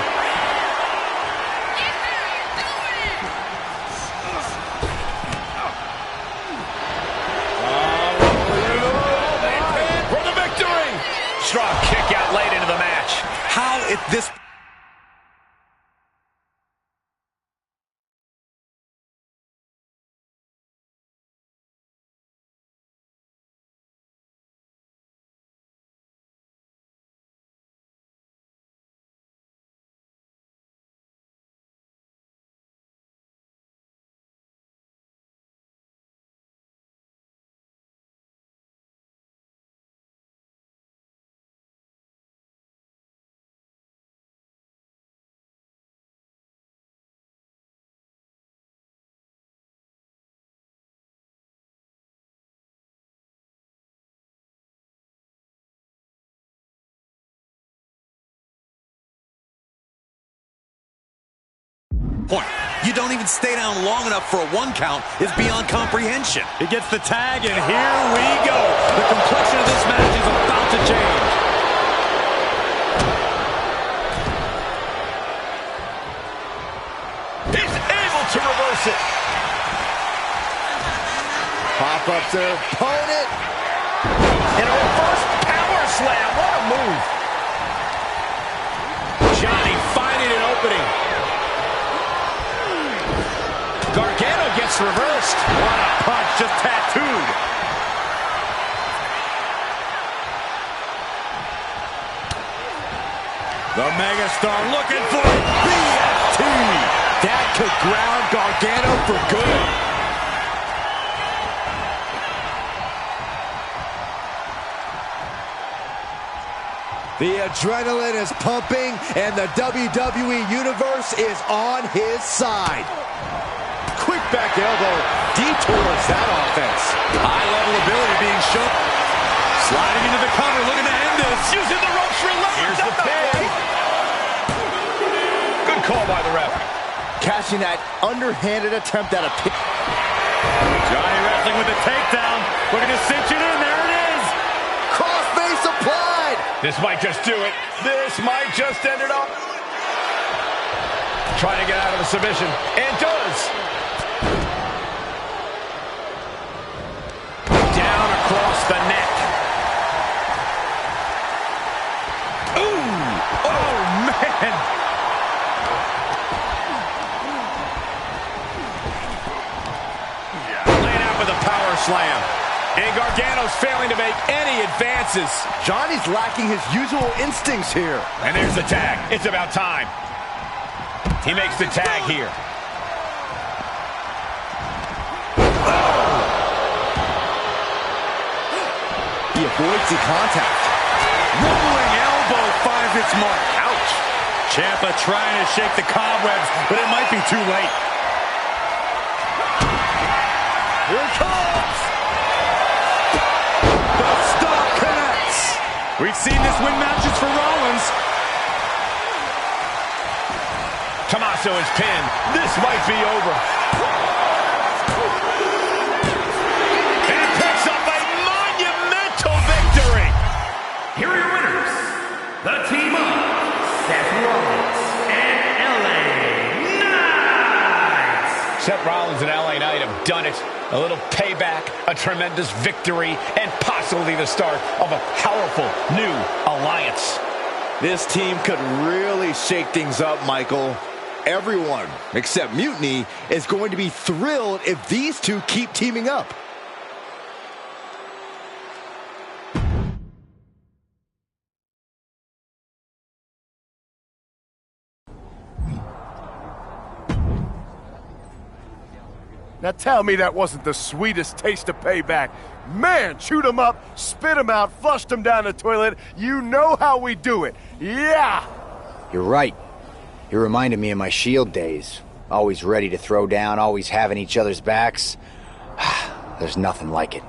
For the victory. Strong kick out late into the match. How at this... point. You don't even stay down long enough for a 1 count is beyond comprehension. He gets the tag, and here we go. The complexion of this match is about to change. He's able to reverse it. Pop up to their opponent. And a reverse power slam. What a move. Johnny finding an opening. Gargano gets reversed. What a punch, just tattooed. The megastar looking for BFT. That could ground Gargano for good. The adrenaline is pumping, and the WWE Universe is on his side. Quick back elbow detours that offense. High-level ability being shown. Sliding into the cover, looking to end this. Using the ropes for leverage. Here's the pin. Good call by the ref. Catching that underhanded attempt at a pin. Johnny wrestling with a takedown. Looking to cinch it in. There it is. Crossface applied. This might just do it. This might just end it up. Trying to get out of the submission. And does. Down across the neck. Ooh! Oh, man! slam. And Gargano's failing to make any advances. Johnny's lacking his usual instincts here. And there's the tag. It's about time. He makes the tag here. He avoids the contact. Rolling elbow finds its mark. Ouch. Ciampa trying to shake the cobwebs, but it might be too late. Here it comes. The stomp connects. We've seen this win matches for Rollins. Tommaso is pinned. This might be over. And he picks up a monumental victory. Here are your winners. The team of Seth Rollins and LA Knight. Seth Rollins and LA Knight have done it. A little payback, a tremendous victory, and possibly the start of a powerful new alliance. This team could really shake things up, Michael. Everyone, except Mutiny, is going to be thrilled if these two keep teaming up. Now tell me that wasn't the sweetest taste of payback. Man, chewed him up, spit him out, flushed him down the toilet. You know how we do it. Yeah! You're right. You reminded me of my Shield days. Always ready to throw down, always having each other's backs. There's nothing like it.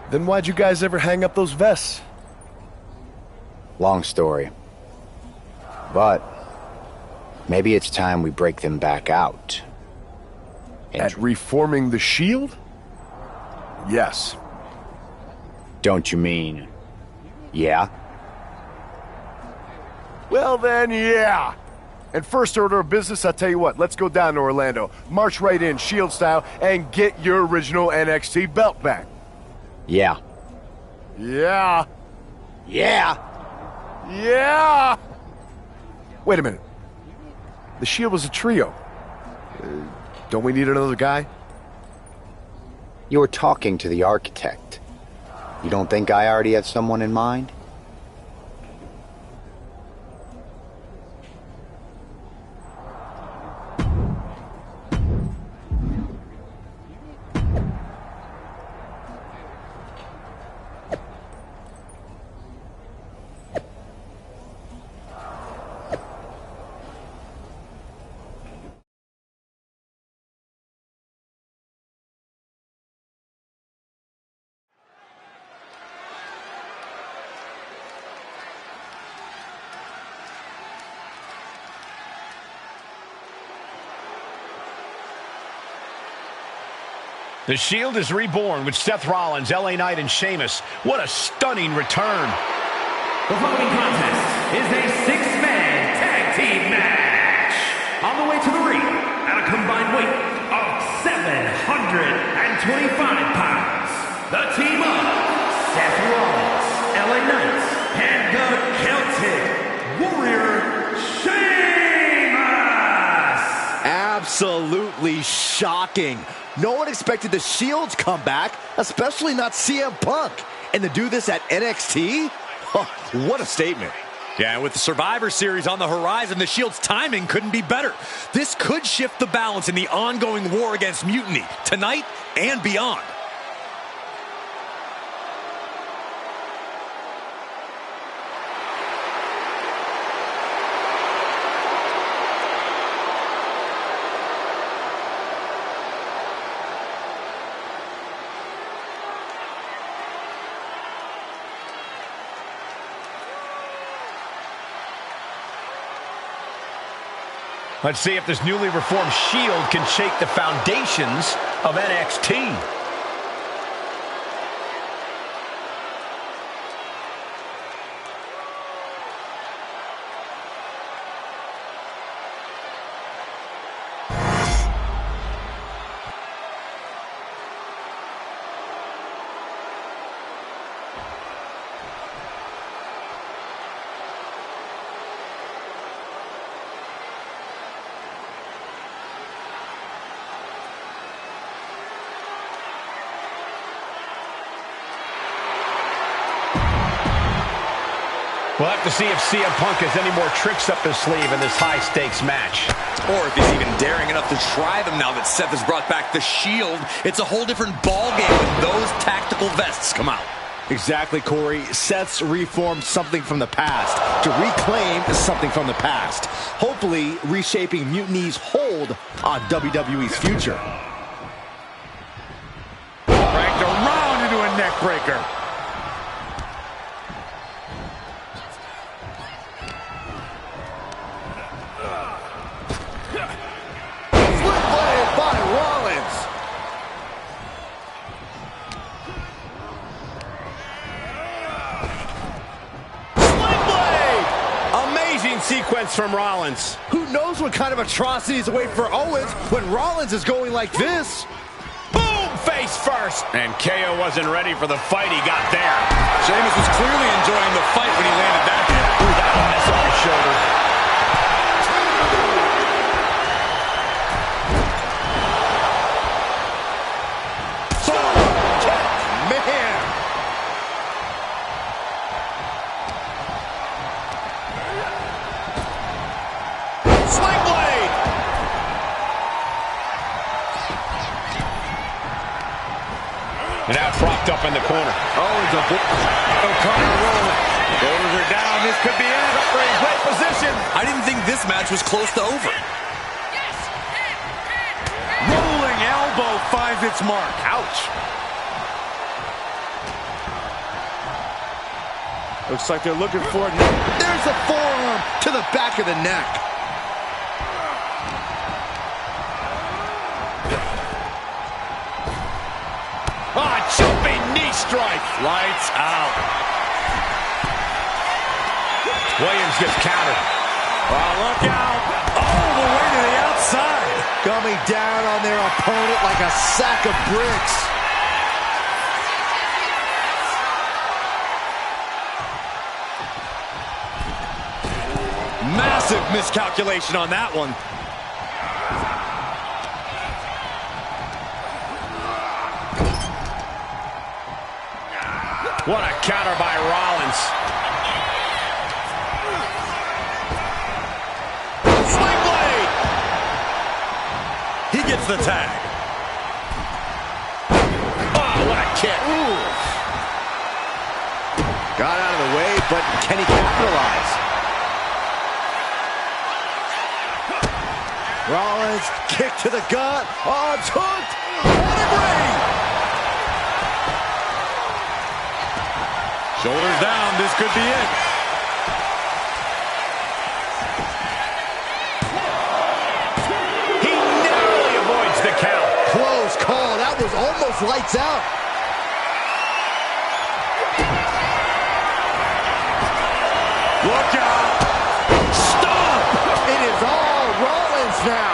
Then why'd you guys ever hang up those vests? Long story. But maybe it's time we break them back out. At reforming the Shield? Yes. Don't you mean... yeah? Well then, yeah. And first order of business, I'll tell you what, let's go down to Orlando, march right in, Shield style, and get your original NXT belt back. Yeah. Yeah. Yeah. Yeah. Wait a minute. The Shield was a trio. Don't we need another guy? You're talking to the architect. You don't think I already have someone in mind? The Shield is reborn with Seth Rollins, LA Knight, and Sheamus. What a stunning return. The following contest is a six-man tag team match. On the way to the ring, at a combined weight of 725 pounds, the team of Seth Rollins, LA Knight, and the Celtic Warrior, Sheamus. Absolutely shocking. No one expected the Shield's comeback, especially not CM Punk. And to do this at NXT? Oh, what a statement. Yeah, with the Survivor Series on the horizon, the Shield's timing couldn't be better. This could shift the balance in the ongoing war against Mutiny, tonight and beyond. Let's see if this newly reformed Shield can shake the foundations of NXT. We'll have to see if CM Punk has any more tricks up his sleeve in this high-stakes match. Or if he's even daring enough to try them now that Seth has brought back the Shield. It's a whole different ballgame when those tactical vests come out. Exactly, Corey. Seth's reformed something from the past to reclaim something from the past. Hopefully reshaping Mutiny's hold on WWE's future. Cranked around into a neck breaker. Sequence from Rollins. Who knows what kind of atrocities await for Owens when Rollins is going like this? Boom! Face first. And KO wasn't ready for the fight he got there. Sheamus was clearly enjoying the fight when he landed that hit. Ooh, that'll mess up his shoulder. Now propped up in the corner. Owens O'Connor rolling. Shoulders are down. This could be it. Referee, great position. I didn't think this match was close to over. Rolling elbow finds its mark. Ouch. Looks like they're looking for it. There's a forearm to the back of the neck. Jumping knee strike. Lights out. Williams gets countered. Oh, look out. Oh, the way to the outside. Coming down on their opponent like a sack of bricks. Massive miscalculation on that one. What a counter by Rollins. Sling blade. He gets the tag. Oh, what a kick. Ooh. Got out of the way, but can he capitalize? Rollins, kick to the gut. Oh, hooked. Pedigree. Shoulders down, this could be it. He narrowly avoids the count. Close call, that was almost lights out. Look out. Stop! It is all Rollins now.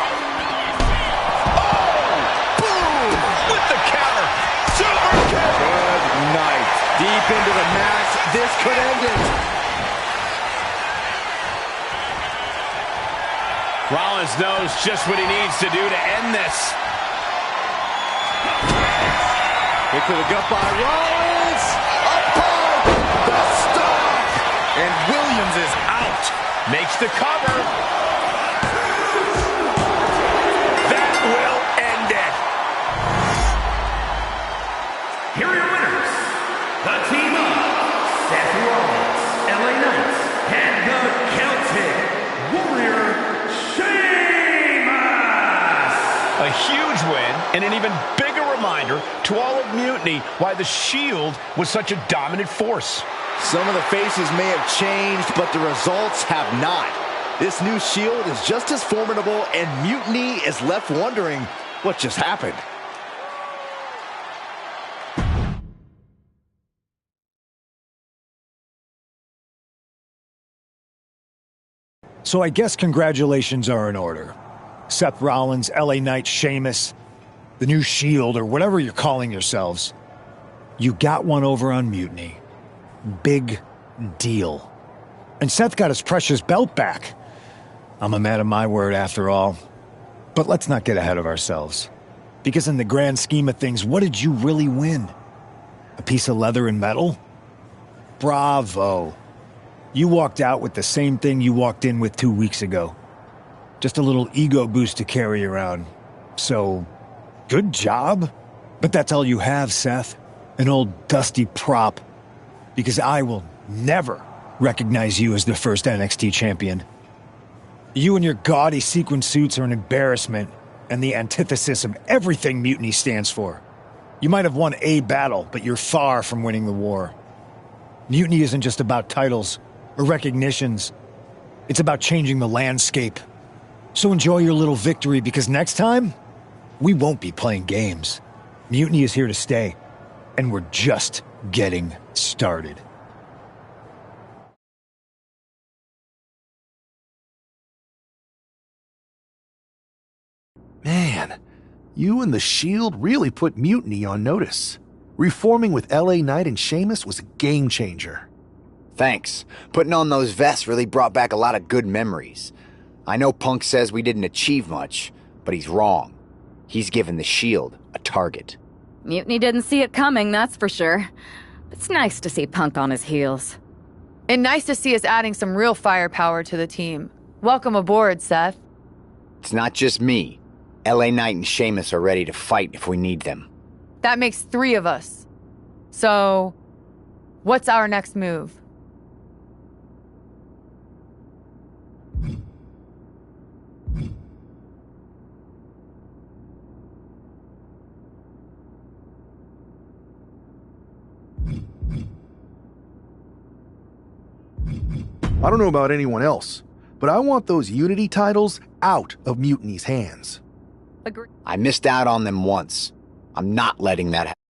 Oh! Boom! With the counter. Super kick. Good night. Deep into the match, this could end it. Rollins knows just what he needs to do to end this. Kick to the gut by Rollins. Upon the stop. And Williams is out. Makes the cover. That will end it. Here are your winners. The team of Seth Rollins, LA Knights, and the Celtic Warrior, Sheamus! A huge win and an even bigger reminder to all of Mutiny why the Shield was such a dominant force. Some of the faces may have changed, but the results have not. This new Shield is just as formidable, and Mutiny is left wondering what just happened. So I guess congratulations are in order. Seth Rollins, LA Knight, Sheamus, the new Shield, or whatever you're calling yourselves. You got one over on Mutiny. Big deal. And Seth got his precious belt back. I'm a man of my word after all. But let's not get ahead of ourselves. Because in the grand scheme of things, what did you really win? A piece of leather and metal? Bravo. You walked out with the same thing you walked in with 2 weeks ago. Just a little ego boost to carry around. So, good job. But that's all you have, Seth. An old dusty prop. Because I will never recognize you as the first NXT champion. You and your gaudy sequin suits are an embarrassment and the antithesis of everything Mutiny stands for. You might have won a battle, but you're far from winning the war. Mutiny isn't just about titles or recognitions. It's about changing the landscape. So enjoy your little victory, because next time, we won't be playing games. Mutiny is here to stay, and we're just getting started. Man, you and the Shield really put Mutiny on notice. Reforming with LA Knight and Sheamus was a game changer. Thanks. Putting on those vests really brought back a lot of good memories. I know Punk says we didn't achieve much, but he's wrong. He's given the Shield a target. Mutiny didn't see it coming, that's for sure. It's nice to see Punk on his heels. And nice to see us adding some real firepower to the team. Welcome aboard, Seth. It's not just me. LA Knight and Sheamus are ready to fight if we need them. That makes 3 of us. So, what's our next move? I don't know about anyone else, but I want those Unity titles out of Mutiny's hands. I missed out on them once. I'm not letting that happen.